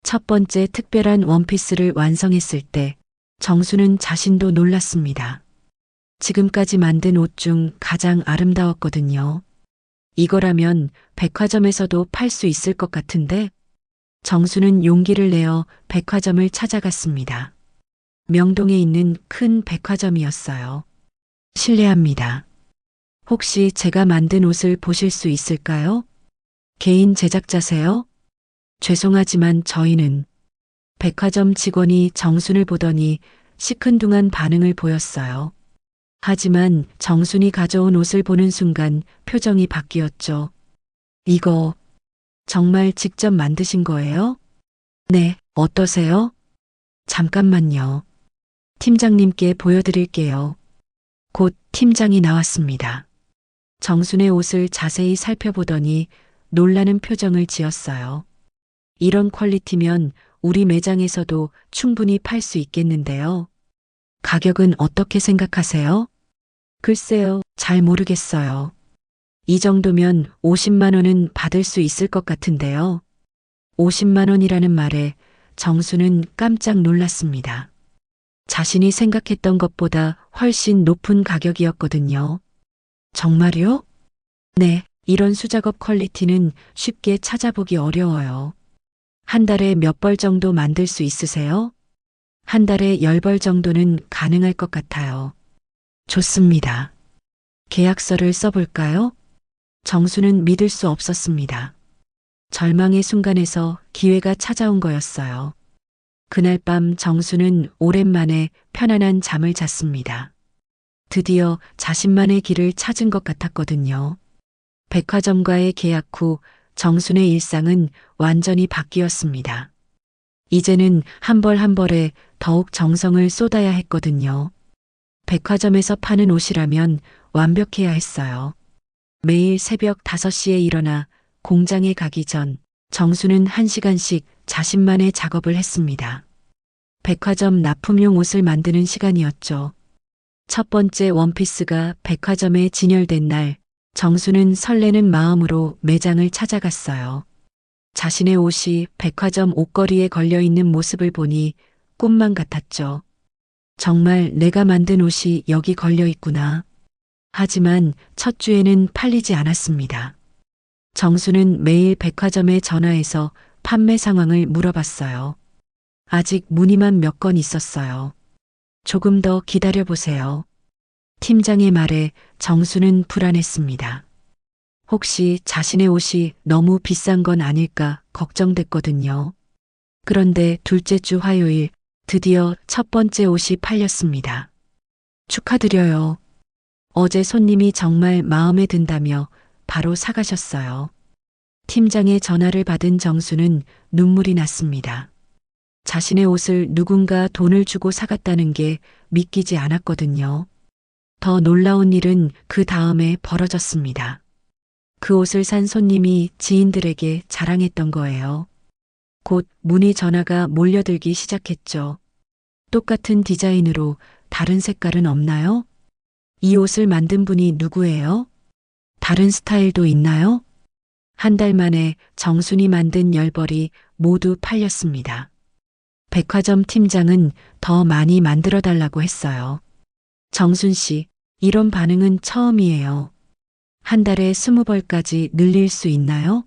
첫 번째 특별한 원피스를 완성했을 때 정수는 자신도 놀랐습니다. 지금까지 만든 옷 중 가장 아름다웠거든요. 이거라면 백화점에서도 팔 수 있을 것 같은데? 정수는 용기를 내어 백화점을 찾아갔습니다. 명동에 있는 큰 백화점이었어요. 실례합니다. 혹시 제가 만든 옷을 보실 수 있을까요? 개인 제작자세요? 죄송하지만 저희는 백화점 직원이 정순을 보더니 시큰둥한 반응을 보였어요. 하지만 정순이 가져온 옷을 보는 순간 표정이 바뀌었죠. 이거 정말 직접 만드신 거예요? 네, 어떠세요? 잠깐만요. 팀장님께 보여드릴게요. 곧 팀장이 나왔습니다. 정순의 옷을 자세히 살펴보더니 놀라는 표정을 지었어요. 이런 퀄리티면 우리 매장에서도 충분히 팔 수 있겠는데요. 가격은 어떻게 생각하세요? 글쎄요, 잘 모르겠어요. 이 정도면 50만 원은 받을 수 있을 것 같은데요. 50만 원이라는 말에 정수는 깜짝 놀랐습니다. 자신이 생각했던 것보다 훨씬 높은 가격이었거든요. 정말요? 네, 이런 수작업 퀄리티는 쉽게 찾아보기 어려워요. 한 달에 몇 벌 정도 만들 수 있으세요? 한 달에 10벌 정도는 가능할 것 같아요. 좋습니다. 계약서를 써볼까요? 정수는 믿을 수 없었습니다. 절망의 순간에서 기회가 찾아온 거였어요. 그날 밤 정수는 오랜만에 편안한 잠을 잤습니다. 드디어 자신만의 길을 찾은 것 같았거든요. 백화점과의 계약 후 정순의 일상은 완전히 바뀌었습니다. 이제는 한 벌 한 벌에 더욱 정성을 쏟아야 했거든요. 백화점에서 파는 옷이라면 완벽해야 했어요. 매일 새벽 5시에 일어나 공장에 가기 전 정수는 1시간씩 자신만의 작업을 했습니다. 백화점 납품용 옷을 만드는 시간이었죠. 첫 번째 원피스가 백화점에 진열된 날, 정수는 설레는 마음으로 매장을 찾아갔어요. 자신의 옷이 백화점 옷걸이에 걸려 있는 모습을 보니 꿈만 같았죠. 정말 내가 만든 옷이 여기 걸려 있구나. 하지만 첫 주에는 팔리지 않았습니다. 정수는 매일 백화점에 전화해서 판매 상황을 물어봤어요. 아직 문의만 몇 건 있었어요. 조금 더 기다려보세요. 팀장의 말에 정수는 불안했습니다. 혹시 자신의 옷이 너무 비싼 건 아닐까 걱정됐거든요. 그런데 둘째 주 화요일 드디어 첫 번째 옷이 팔렸습니다. 축하드려요. 어제 손님이 정말 마음에 든다며 바로 사가셨어요. 팀장의 전화를 받은 정수는 눈물이 났습니다. 자신의 옷을 누군가 돈을 주고 사갔다는 게 믿기지 않았거든요. 더 놀라운 일은 그 다음에 벌어졌습니다. 그 옷을 산 손님이 지인들에게 자랑했던 거예요. 곧 문의 전화가 몰려들기 시작했죠. 똑같은 디자인으로 다른 색깔은 없나요? 이 옷을 만든 분이 누구예요? 다른 스타일도 있나요? 한 달 만에 정순이 만든 10벌이 모두 팔렸습니다. 백화점 팀장은 더 많이 만들어 달라고 했어요. 정순 씨, 이런 반응은 처음이에요. 한 달에 20벌까지 늘릴 수 있나요?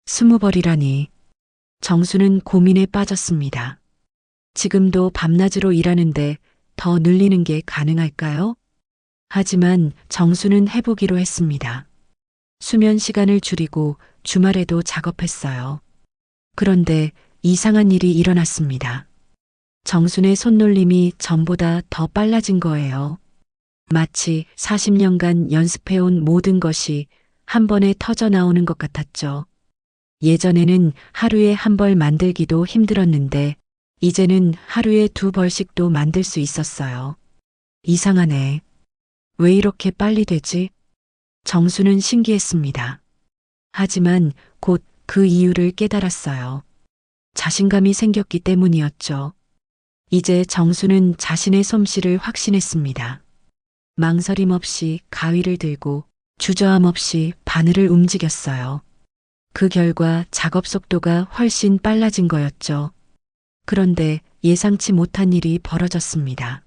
20벌이라니. 정수는 고민에 빠졌습니다. 지금도 밤낮으로 일하는데 더 늘리는 게 가능할까요? 하지만 정수는 해보기로 했습니다. 수면 시간을 줄이고 주말에도 작업했어요. 그런데 이상한 일이 일어났습니다. 정순의 손놀림이 전보다 더 빨라진 거예요. 마치 40년간 연습해온 모든 것이 한 번에 터져 나오는 것 같았죠. 예전에는 하루에 한 벌 만들기도 힘들었는데 이제는 하루에 2벌씩도 만들 수 있었어요. 이상하네. 왜 이렇게 빨리 되지? 정수는 신기했습니다. 하지만 곧 그 이유를 깨달았어요. 자신감이 생겼기 때문이었죠. 이제 정수는 자신의 솜씨를 확신했습니다. 망설임 없이 가위를 들고 주저함 없이 바늘을 움직였어요. 그 결과 작업 속도가 훨씬 빨라진 거였죠. 그런데 예상치 못한 일이 벌어졌습니다.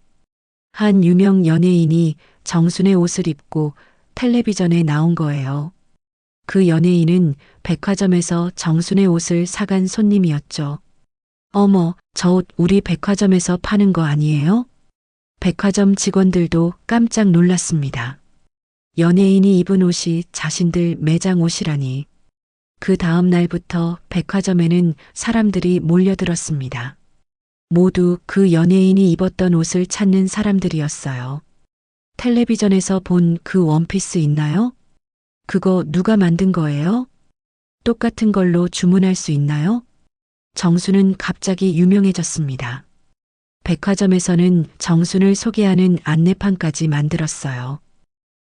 한 유명 연예인이 정순의 옷을 입고 텔레비전에 나온 거예요. 그 연예인은 백화점에서 정순의 옷을 사간 손님이었죠. 어머, 저 옷 우리 백화점에서 파는 거 아니에요? 백화점 직원들도 깜짝 놀랐습니다. 연예인이 입은 옷이 자신들 매장 옷이라니. 그 다음 날부터 백화점에는 사람들이 몰려들었습니다. 모두 그 연예인이 입었던 옷을 찾는 사람들이었어요. 텔레비전에서 본 그 원피스 있나요? 그거 누가 만든 거예요? 똑같은 걸로 주문할 수 있나요? 정수는 갑자기 유명해졌습니다. 백화점에서는 정순을 소개하는 안내판까지 만들었어요.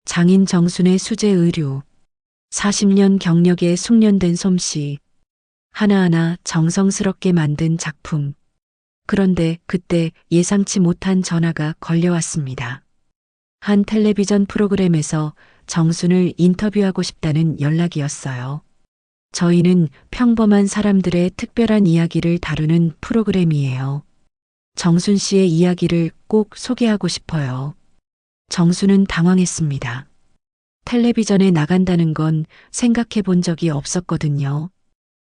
장인 정순의 수제 의류, 40년 경력에 숙련된 솜씨, 하나하나 정성스럽게 만든 작품. 그런데 그때 예상치 못한 전화가 걸려왔습니다. 한 텔레비전 프로그램에서 정순을 인터뷰하고 싶다는 연락이었어요. 저희는 평범한 사람들의 특별한 이야기를 다루는 프로그램이에요. 정순 씨의 이야기를 꼭 소개하고 싶어요. 정순은 당황했습니다. 텔레비전에 나간다는 건 생각해 본 적이 없었거든요.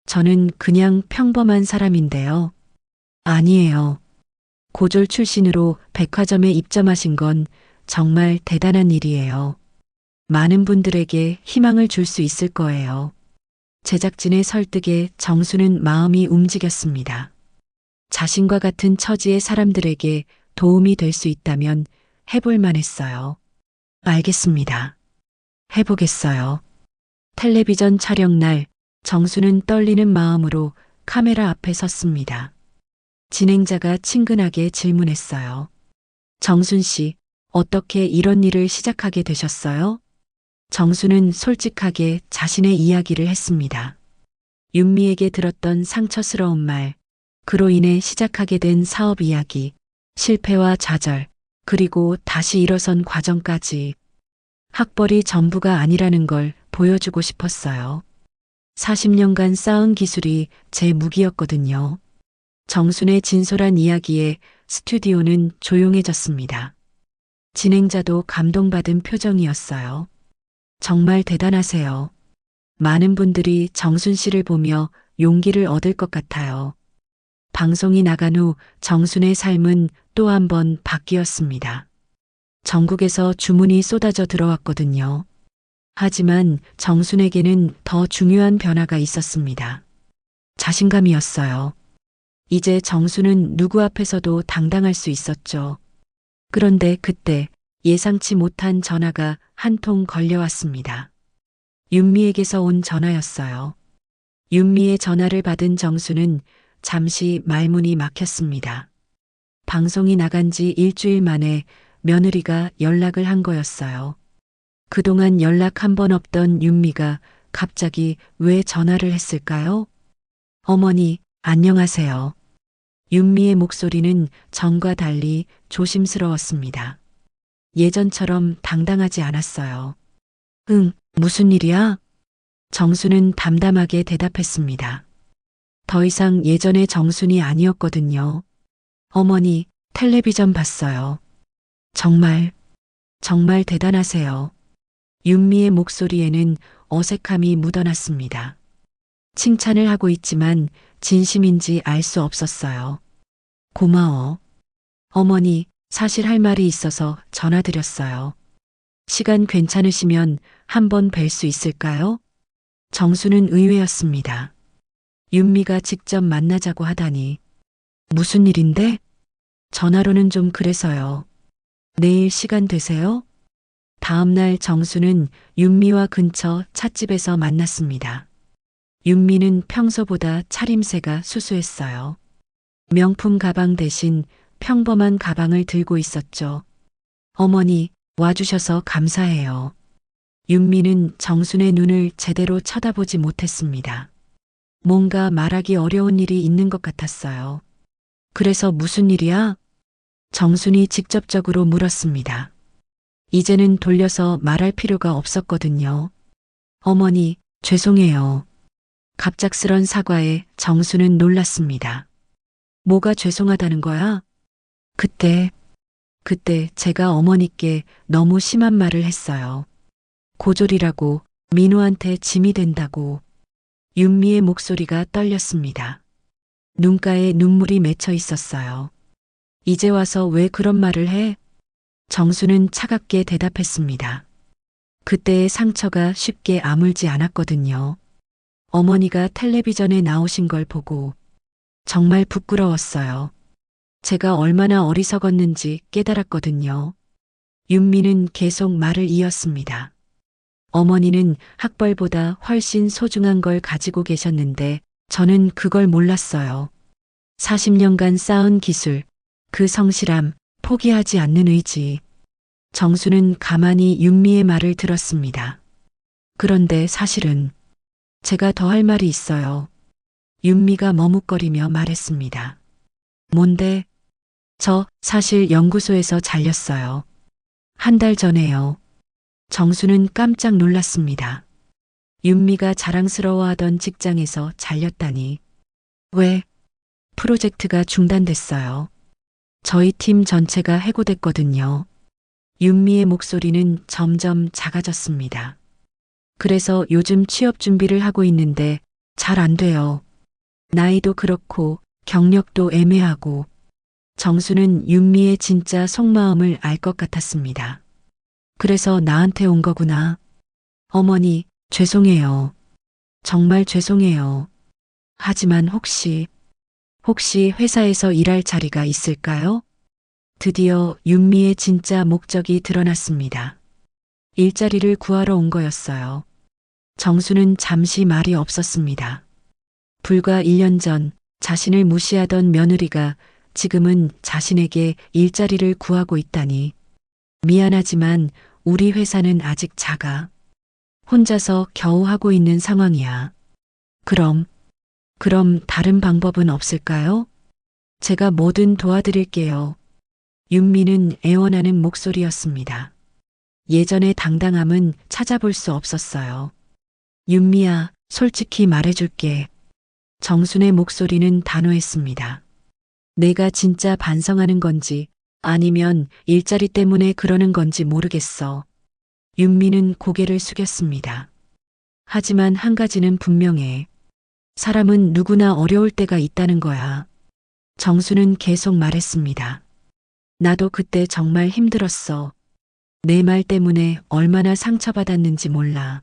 저는 그냥 평범한 사람인데요. 아니에요. 고졸 출신으로 백화점에 입점하신 건 정말 대단한 일이에요. 많은 분들에게 희망을 줄 수 있을 거예요. 제작진의 설득에 정수는 마음이 움직였습니다. 자신과 같은 처지의 사람들에게 도움이 될 수 있다면 해볼 만했어요. 알겠습니다. 해보겠어요. 텔레비전 촬영 날 정수는 떨리는 마음으로 카메라 앞에 섰습니다. 진행자가 친근하게 질문했어요. 정순 씨, 어떻게 이런 일을 시작하게 되셨어요? 정수는 솔직하게 자신의 이야기를 했습니다. 윤미에게 들었던 상처스러운 말, 그로 인해 시작하게 된 사업 이야기, 실패와 좌절, 그리고 다시 일어선 과정까지 학벌이 전부가 아니라는 걸 보여주고 싶었어요. 40년간 쌓은 기술이 제 무기였거든요. 정순의 진솔한 이야기에 스튜디오는 조용해졌습니다. 진행자도 감동받은 표정이었어요. 정말 대단하세요. 많은 분들이 정순 씨를 보며 용기를 얻을 것 같아요. 방송이 나간 후 정순의 삶은 또 한 번 바뀌었습니다. 전국에서 주문이 쏟아져 들어왔거든요. 하지만 정순에게는 더 중요한 변화가 있었습니다. 자신감이었어요. 이제 정순은 누구 앞에서도 당당할 수 있었죠. 그런데 그때 예상치 못한 전화가 한 통 걸려왔습니다. 윤미에게서 온 전화였어요. 윤미의 전화를 받은 정수는 잠시 말문이 막혔습니다. 방송이 나간 지 일주일 만에 며느리가 연락을 한 거였어요. 그동안 연락 한 번 없던 윤미가 갑자기 왜 전화를 했을까요? 어머니, 안녕하세요. 윤미의 목소리는 전과 달리 조심스러웠습니다. 예전처럼 당당하지 않았어요. 응, 무슨 일이야? 정순은 담담하게 대답했습니다. 더 이상 예전의 정순이 아니었거든요. 어머니, 텔레비전 봤어요. 정말 대단하세요. 윤미의 목소리에는 어색함이 묻어났습니다. 칭찬을 하고 있지만 진심인지 알 수 없었어요. 고마워. 어머니, 사실 할 말이 있어서 전화드렸어요. 시간 괜찮으시면 한번 뵐 수 있을까요? 정수는 의외였습니다. 윤미가 직접 만나자고 하다니. 무슨 일인데? 전화로는 좀 그래서요. 내일 시간 되세요? 다음 날 정수는 윤미와 근처 찻집에서 만났습니다. 윤미는 평소보다 차림새가 수수했어요. 명품 가방 대신 평범한 가방을 들고 있었죠. 어머니, 와주셔서 감사해요. 윤미는 정순의 눈을 제대로 쳐다보지 못했습니다. 뭔가 말하기 어려운 일이 있는 것 같았어요. 그래서 무슨 일이야? 정순이 직접적으로 물었습니다. 이제는 돌려서 말할 필요가 없었거든요. 어머니, 죄송해요. 갑작스런 사과에 정수는 놀랐습니다. 뭐가 죄송하다는 거야? 그때 제가 어머니께 너무 심한 말을 했어요. 고졸이라고, 민호한테 짐이 된다고. 윤미의 목소리가 떨렸습니다. 눈가에 눈물이 맺혀 있었어요. 이제 와서 왜 그런 말을 해? 정수는 차갑게 대답했습니다. 그때의 상처가 쉽게 아물지 않았거든요. 어머니가 텔레비전에 나오신 걸 보고 정말 부끄러웠어요. 제가 얼마나 어리석었는지 깨달았거든요. 윤미는 계속 말을 이었습니다. 어머니는 학벌보다 훨씬 소중한 걸 가지고 계셨는데 저는 그걸 몰랐어요. 40년간 쌓은 기술, 그 성실함, 포기하지 않는 의지. 정수는 가만히 윤미의 말을 들었습니다. 그런데 사실은 제가 더 할 말이 있어요. 윤미가 머뭇거리며 말했습니다. 뭔데? 저 사실 연구소에서 잘렸어요. 한 달 전에요. 정수는 깜짝 놀랐습니다. 윤미가 자랑스러워하던 직장에서 잘렸다니. 왜? 프로젝트가 중단됐어요. 저희 팀 전체가 해고됐거든요. 윤미의 목소리는 점점 작아졌습니다. 그래서 요즘 취업 준비를 하고 있는데 잘 안 돼요. 나이도 그렇고 경력도 애매하고. 정수는 윤미의 진짜 속마음을 알 것 같았습니다. 그래서 나한테 온 거구나. 어머니, 죄송해요. 정말 죄송해요. 하지만 혹시 회사에서 일할 자리가 있을까요? 드디어 윤미의 진짜 목적이 드러났습니다. 일자리를 구하러 온 거였어요. 정수는 잠시 말이 없었습니다. 불과 1년 전 자신을 무시하던 며느리가 지금은 자신에게 일자리를 구하고 있다니. 미안하지만 우리 회사는 아직 작아. 혼자서 겨우 하고 있는 상황이야. 그럼 다른 방법은 없을까요? 제가 뭐든 도와드릴게요. 윤미는 애원하는 목소리였습니다. 예전의 당당함은 찾아볼 수 없었어요. 윤미야, 솔직히 말해줄게. 정순의 목소리는 단호했습니다. 내가 진짜 반성하는 건지 아니면 일자리 때문에 그러는 건지 모르겠어. 윤미는 고개를 숙였습니다. 하지만 한 가지는 분명해. 사람은 누구나 어려울 때가 있다는 거야. 정수는 계속 말했습니다. 나도 그때 정말 힘들었어. 내 말 때문에 얼마나 상처받았는지 몰라.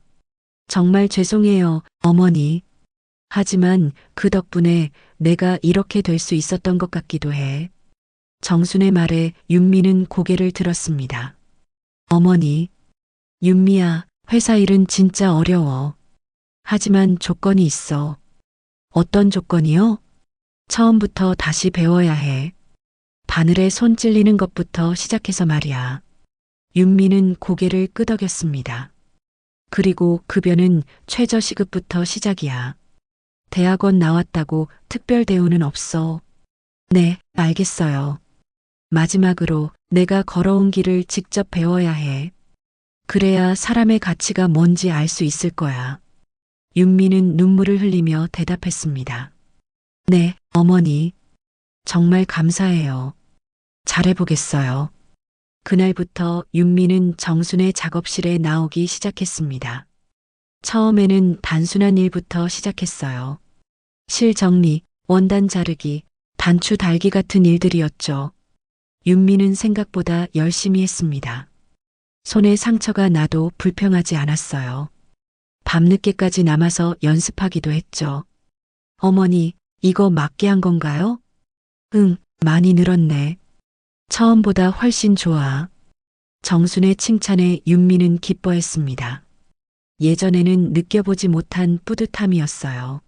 정말 죄송해요, 어머니. 하지만 그 덕분에 내가 이렇게 될 수 있었던 것 같기도 해. 정순의 말에 윤미는 고개를 들었습니다. 어머니, 윤미야, 회사 일은 진짜 어려워. 하지만 조건이 있어. 어떤 조건이요? 처음부터 다시 배워야 해. 바늘에 손 찔리는 것부터 시작해서 말이야. 윤미는 고개를 끄덕였습니다. 그리고 급여는 최저 시급부터 시작이야. 대학원 나왔다고 특별 대우는 없어. 네, 알겠어요. 마지막으로 내가 걸어온 길을 직접 배워야 해. 그래야 사람의 가치가 뭔지 알 수 있을 거야. 윤미는 눈물을 흘리며 대답했습니다. 네, 어머니. 정말 감사해요. 잘해보겠어요. 그날부터 윤미는 정순의 작업실에 나오기 시작했습니다. 처음에는 단순한 일부터 시작했어요. 실 정리, 원단 자르기, 단추 달기 같은 일들이었죠. 윤미는 생각보다 열심히 했습니다. 손에 상처가 나도 불평하지 않았어요. 밤늦게까지 남아서 연습하기도 했죠. 어머니, 이거 맞게 한 건가요? 응, 많이 늘었네. 처음보다 훨씬 좋아. 정순의 칭찬에 윤미는 기뻐했습니다. 예전에는 느껴보지 못한 뿌듯함이었어요.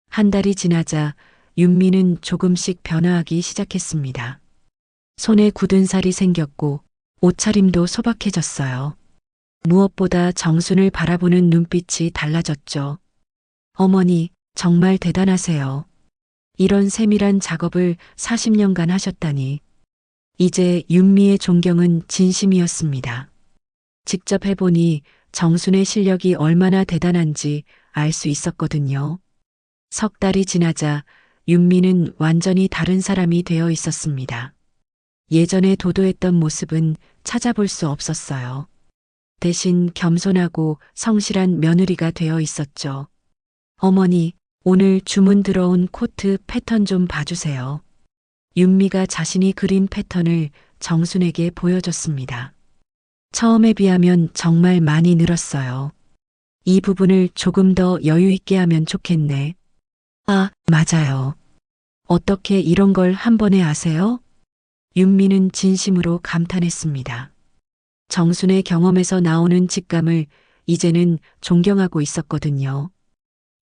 한 달이 지나자 윤미는 조금씩 변화하기 시작했습니다. 손에 굳은 살이 생겼고 옷차림도 소박해졌어요. 무엇보다 정순을 바라보는 눈빛이 달라졌죠. 어머니, 정말 대단하세요. 이런 세밀한 작업을 40년간 하셨다니. 이제 윤미의 존경은 진심이었습니다. 직접 해보니 정순의 실력이 얼마나 대단한지 알 수 있었거든요. 석 달이 지나자 윤미는 완전히 다른 사람이 되어 있었습니다. 예전에 도도했던 모습은 찾아볼 수 없었어요. 대신 겸손하고 성실한 며느리가 되어 있었죠. 어머니, 오늘 주문 들어온 코트 패턴 좀 봐주세요. 윤미가 자신이 그린 패턴을 정순에게 보여줬습니다. 처음에 비하면 정말 많이 늘었어요. 이 부분을 조금 더 여유 있게 하면 좋겠네. 아, 맞아요. 어떻게 이런 걸 한 번에 아세요? 윤미는 진심으로 감탄했습니다. 정순의 경험에서 나오는 직감을 이제는 존경하고 있었거든요.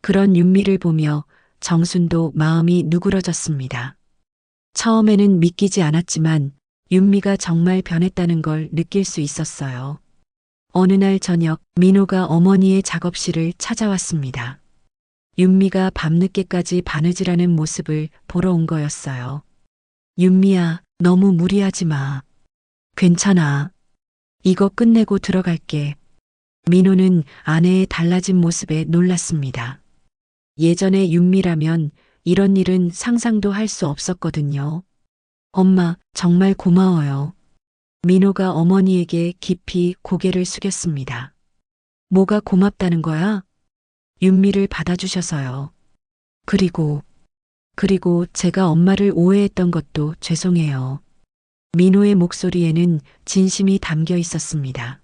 그런 윤미를 보며 정순도 마음이 누그러졌습니다. 처음에는 믿기지 않았지만 윤미가 정말 변했다는 걸 느낄 수 있었어요. 어느 날 저녁 민호가 어머니의 작업실을 찾아왔습니다. 윤미가 밤늦게까지 바느질하는 모습을 보러 온 거였어요. 윤미야, 너무 무리하지 마. 괜찮아. 이거 끝내고 들어갈게. 민호는 아내의 달라진 모습에 놀랐습니다. 예전에 윤미라면 이런 일은 상상도 할 수 없었거든요. 엄마, 정말 고마워요. 민호가 어머니에게 깊이 고개를 숙였습니다. 뭐가 고맙다는 거야? 윤미를 받아주셔서요. 그리고 제가 엄마를 오해했던 것도 죄송해요. 민호의 목소리에는 진심이 담겨 있었습니다.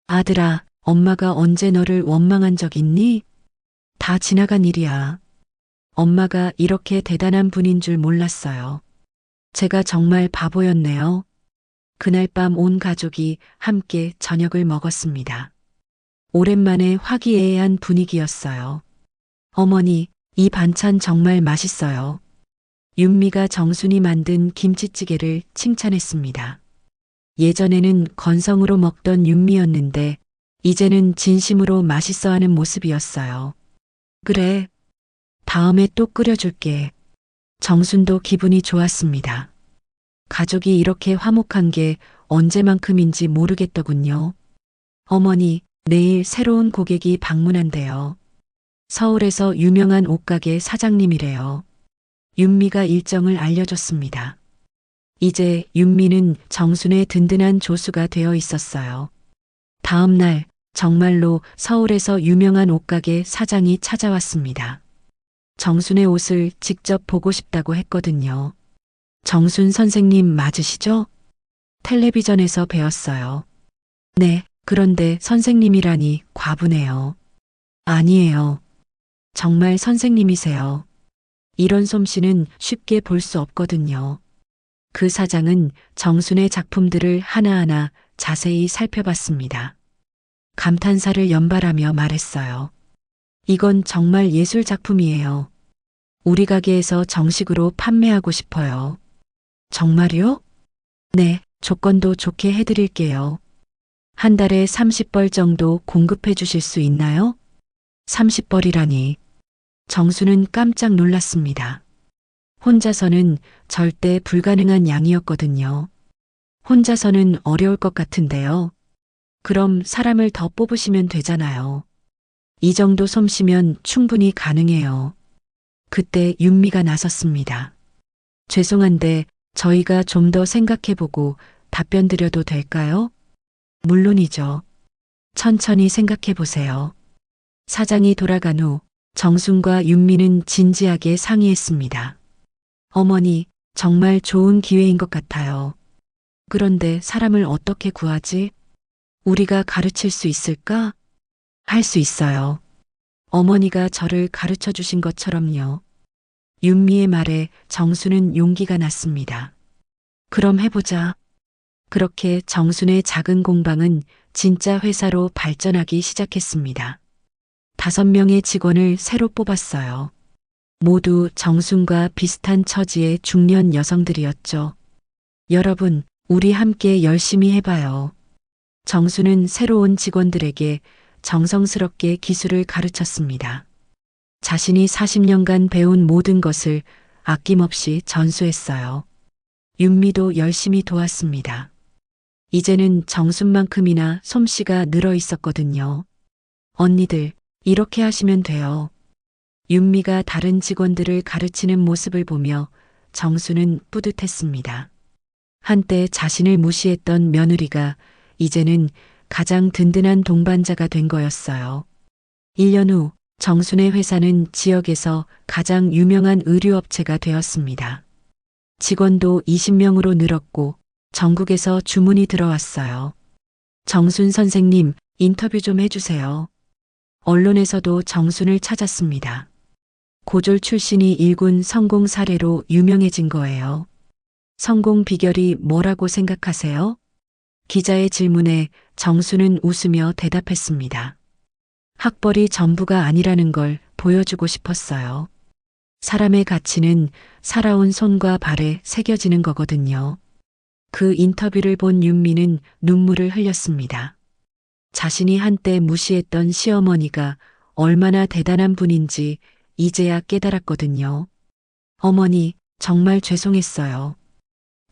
아들아, 엄마가 언제 너를 원망한 적 있니? 다 지나간 일이야. 엄마가 이렇게 대단한 분인 줄 몰랐어요. 제가 정말 바보였네요. 그날 밤 온 가족이 함께 저녁을 먹었습니다. 오랜만에 화기애애한 분위기였어요. 어머니, 이 반찬 정말 맛있어요. 윤미가 정순이 만든 김치찌개를 칭찬했습니다. 예전에는 건성으로 먹던 윤미였는데 이제는 진심으로 맛있어하는 모습이었어요. 그래, 다음에 또 끓여줄게. 정순도 기분이 좋았습니다. 가족이 이렇게 화목한 게 언제만큼인지 모르겠더군요. 어머니, 내일 새로운 고객이 방문한대요. 서울에서 유명한 옷가게 사장님이래요. 윤미가 일정을 알려줬습니다. 이제 윤미는 정순의 든든한 조수가 되어 있었어요. 다음 날 정말로 서울에서 유명한 옷가게 사장이 찾아왔습니다. 정순의 옷을 직접 보고 싶다고 했거든요. 정순 선생님 맞으시죠? 텔레비전에서 배웠어요. 네, 그런데 선생님이라니 과분해요. 아니에요. 정말 선생님이세요. 이런 솜씨는 쉽게 볼 수 없거든요. 그 사장은 정순의 작품들을 하나하나 자세히 살펴봤습니다. 감탄사를 연발하며 말했어요. 이건 정말 예술 작품이에요. 우리 가게에서 정식으로 판매하고 싶어요. 정말요? 네, 조건도 좋게 해드릴게요. 한 달에 30벌 정도 공급해 주실 수 있나요? 30벌이라니. 정수는 깜짝 놀랐습니다. 혼자서는 절대 불가능한 양이었거든요. 혼자서는 어려울 것 같은데요. 그럼 사람을 더 뽑으시면 되잖아요. 이 정도 솜씨면 충분히 가능해요. 그때 윤미가 나섰습니다. 죄송한데 저희가 좀 더 생각해보고 답변 드려도 될까요? 물론이죠. 천천히 생각해보세요. 사장이 돌아간 후 정순과 윤미는 진지하게 상의했습니다. 어머니, 정말 좋은 기회인 것 같아요. 그런데 사람을 어떻게 구하지? 우리가 가르칠 수 있을까? 할 수 있어요. 어머니가 저를 가르쳐 주신 것처럼요. 윤미의 말에 정순은 용기가 났습니다. 그럼 해보자. 그렇게 정순의 작은 공방은 진짜 회사로 발전하기 시작했습니다. 5명의 직원을 새로 뽑았어요. 모두 정순과 비슷한 처지의 중년 여성들이었죠. 여러분, 우리 함께 열심히 해봐요. 정순은 새로운 직원들에게 정성스럽게 기술을 가르쳤습니다. 자신이 40년간 배운 모든 것을 아낌없이 전수했어요. 윤미도 열심히 도왔습니다. 이제는 정순만큼이나 솜씨가 늘어 있었거든요. 언니들, 이렇게 하시면 돼요. 윤미가 다른 직원들을 가르치는 모습을 보며 정순은 뿌듯했습니다. 한때 자신을 무시했던 며느리가 이제는 가장 든든한 동반자가 된 거였어요. 1년 후 정순의 회사는 지역에서 가장 유명한 의류업체가 되었습니다. 직원도 20명으로 늘었고 전국에서 주문이 들어왔어요. 정순 선생님, 인터뷰 좀 해주세요. 언론에서도 정순을 찾았습니다. 고졸 출신이 일군 성공 사례로 유명해진 거예요. 성공 비결이 뭐라고 생각하세요? 기자의 질문에 정순은 웃으며 대답했습니다. 학벌이 전부가 아니라는 걸 보여주고 싶었어요. 사람의 가치는 살아온 손과 발에 새겨지는 거거든요. 그 인터뷰를 본 윤미는 눈물을 흘렸습니다. 자신이 한때 무시했던 시어머니가 얼마나 대단한 분인지 이제야 깨달았거든요. 어머니, 정말 죄송했어요.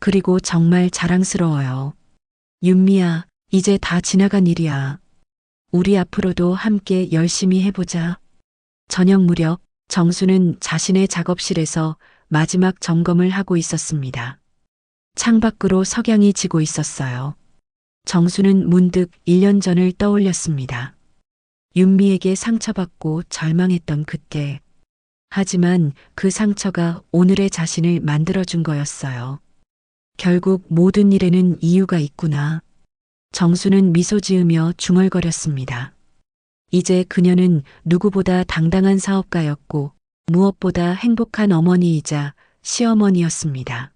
그리고 정말 자랑스러워요. 윤미야, 이제 다 지나간 일이야. 우리 앞으로도 함께 열심히 해보자. 저녁 무렵 정수는 자신의 작업실에서 마지막 점검을 하고 있었습니다. 창밖으로 석양이 지고 있었어요. 정수는 문득 1년 전을 떠올렸습니다. 윤미에게 상처받고 절망했던 그때. 하지만 그 상처가 오늘의 자신을 만들어준 거였어요. 결국 모든 일에는 이유가 있구나. 정수는 미소 지으며 중얼거렸습니다. 이제 그녀는 누구보다 당당한 사업가였고 무엇보다 행복한 어머니이자 시어머니였습니다.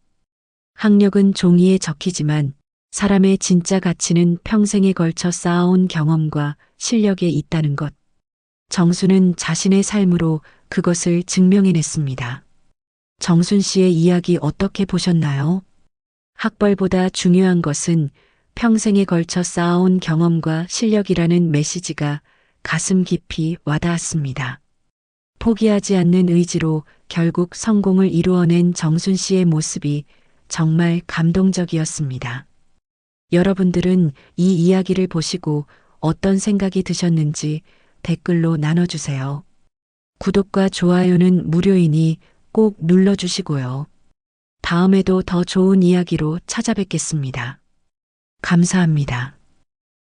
학력은 종이에 적히지만 사람의 진짜 가치는 평생에 걸쳐 쌓아온 경험과 실력에 있다는 것. 정수는 자신의 삶으로 그것을 증명해냈습니다. 정순 씨의 이야기 어떻게 보셨나요? 학벌보다 중요한 것은 평생에 걸쳐 쌓아온 경험과 실력이라는 메시지가 가슴 깊이 와닿았습니다. 포기하지 않는 의지로 결국 성공을 이루어낸 정순 씨의 모습이 정말 감동적이었습니다. 여러분들은 이 이야기를 보시고 어떤 생각이 드셨는지 댓글로 나눠주세요. 구독과 좋아요는 무료이니 꼭 눌러주시고요. 다음에도 더 좋은 이야기로 찾아뵙겠습니다. 감사합니다.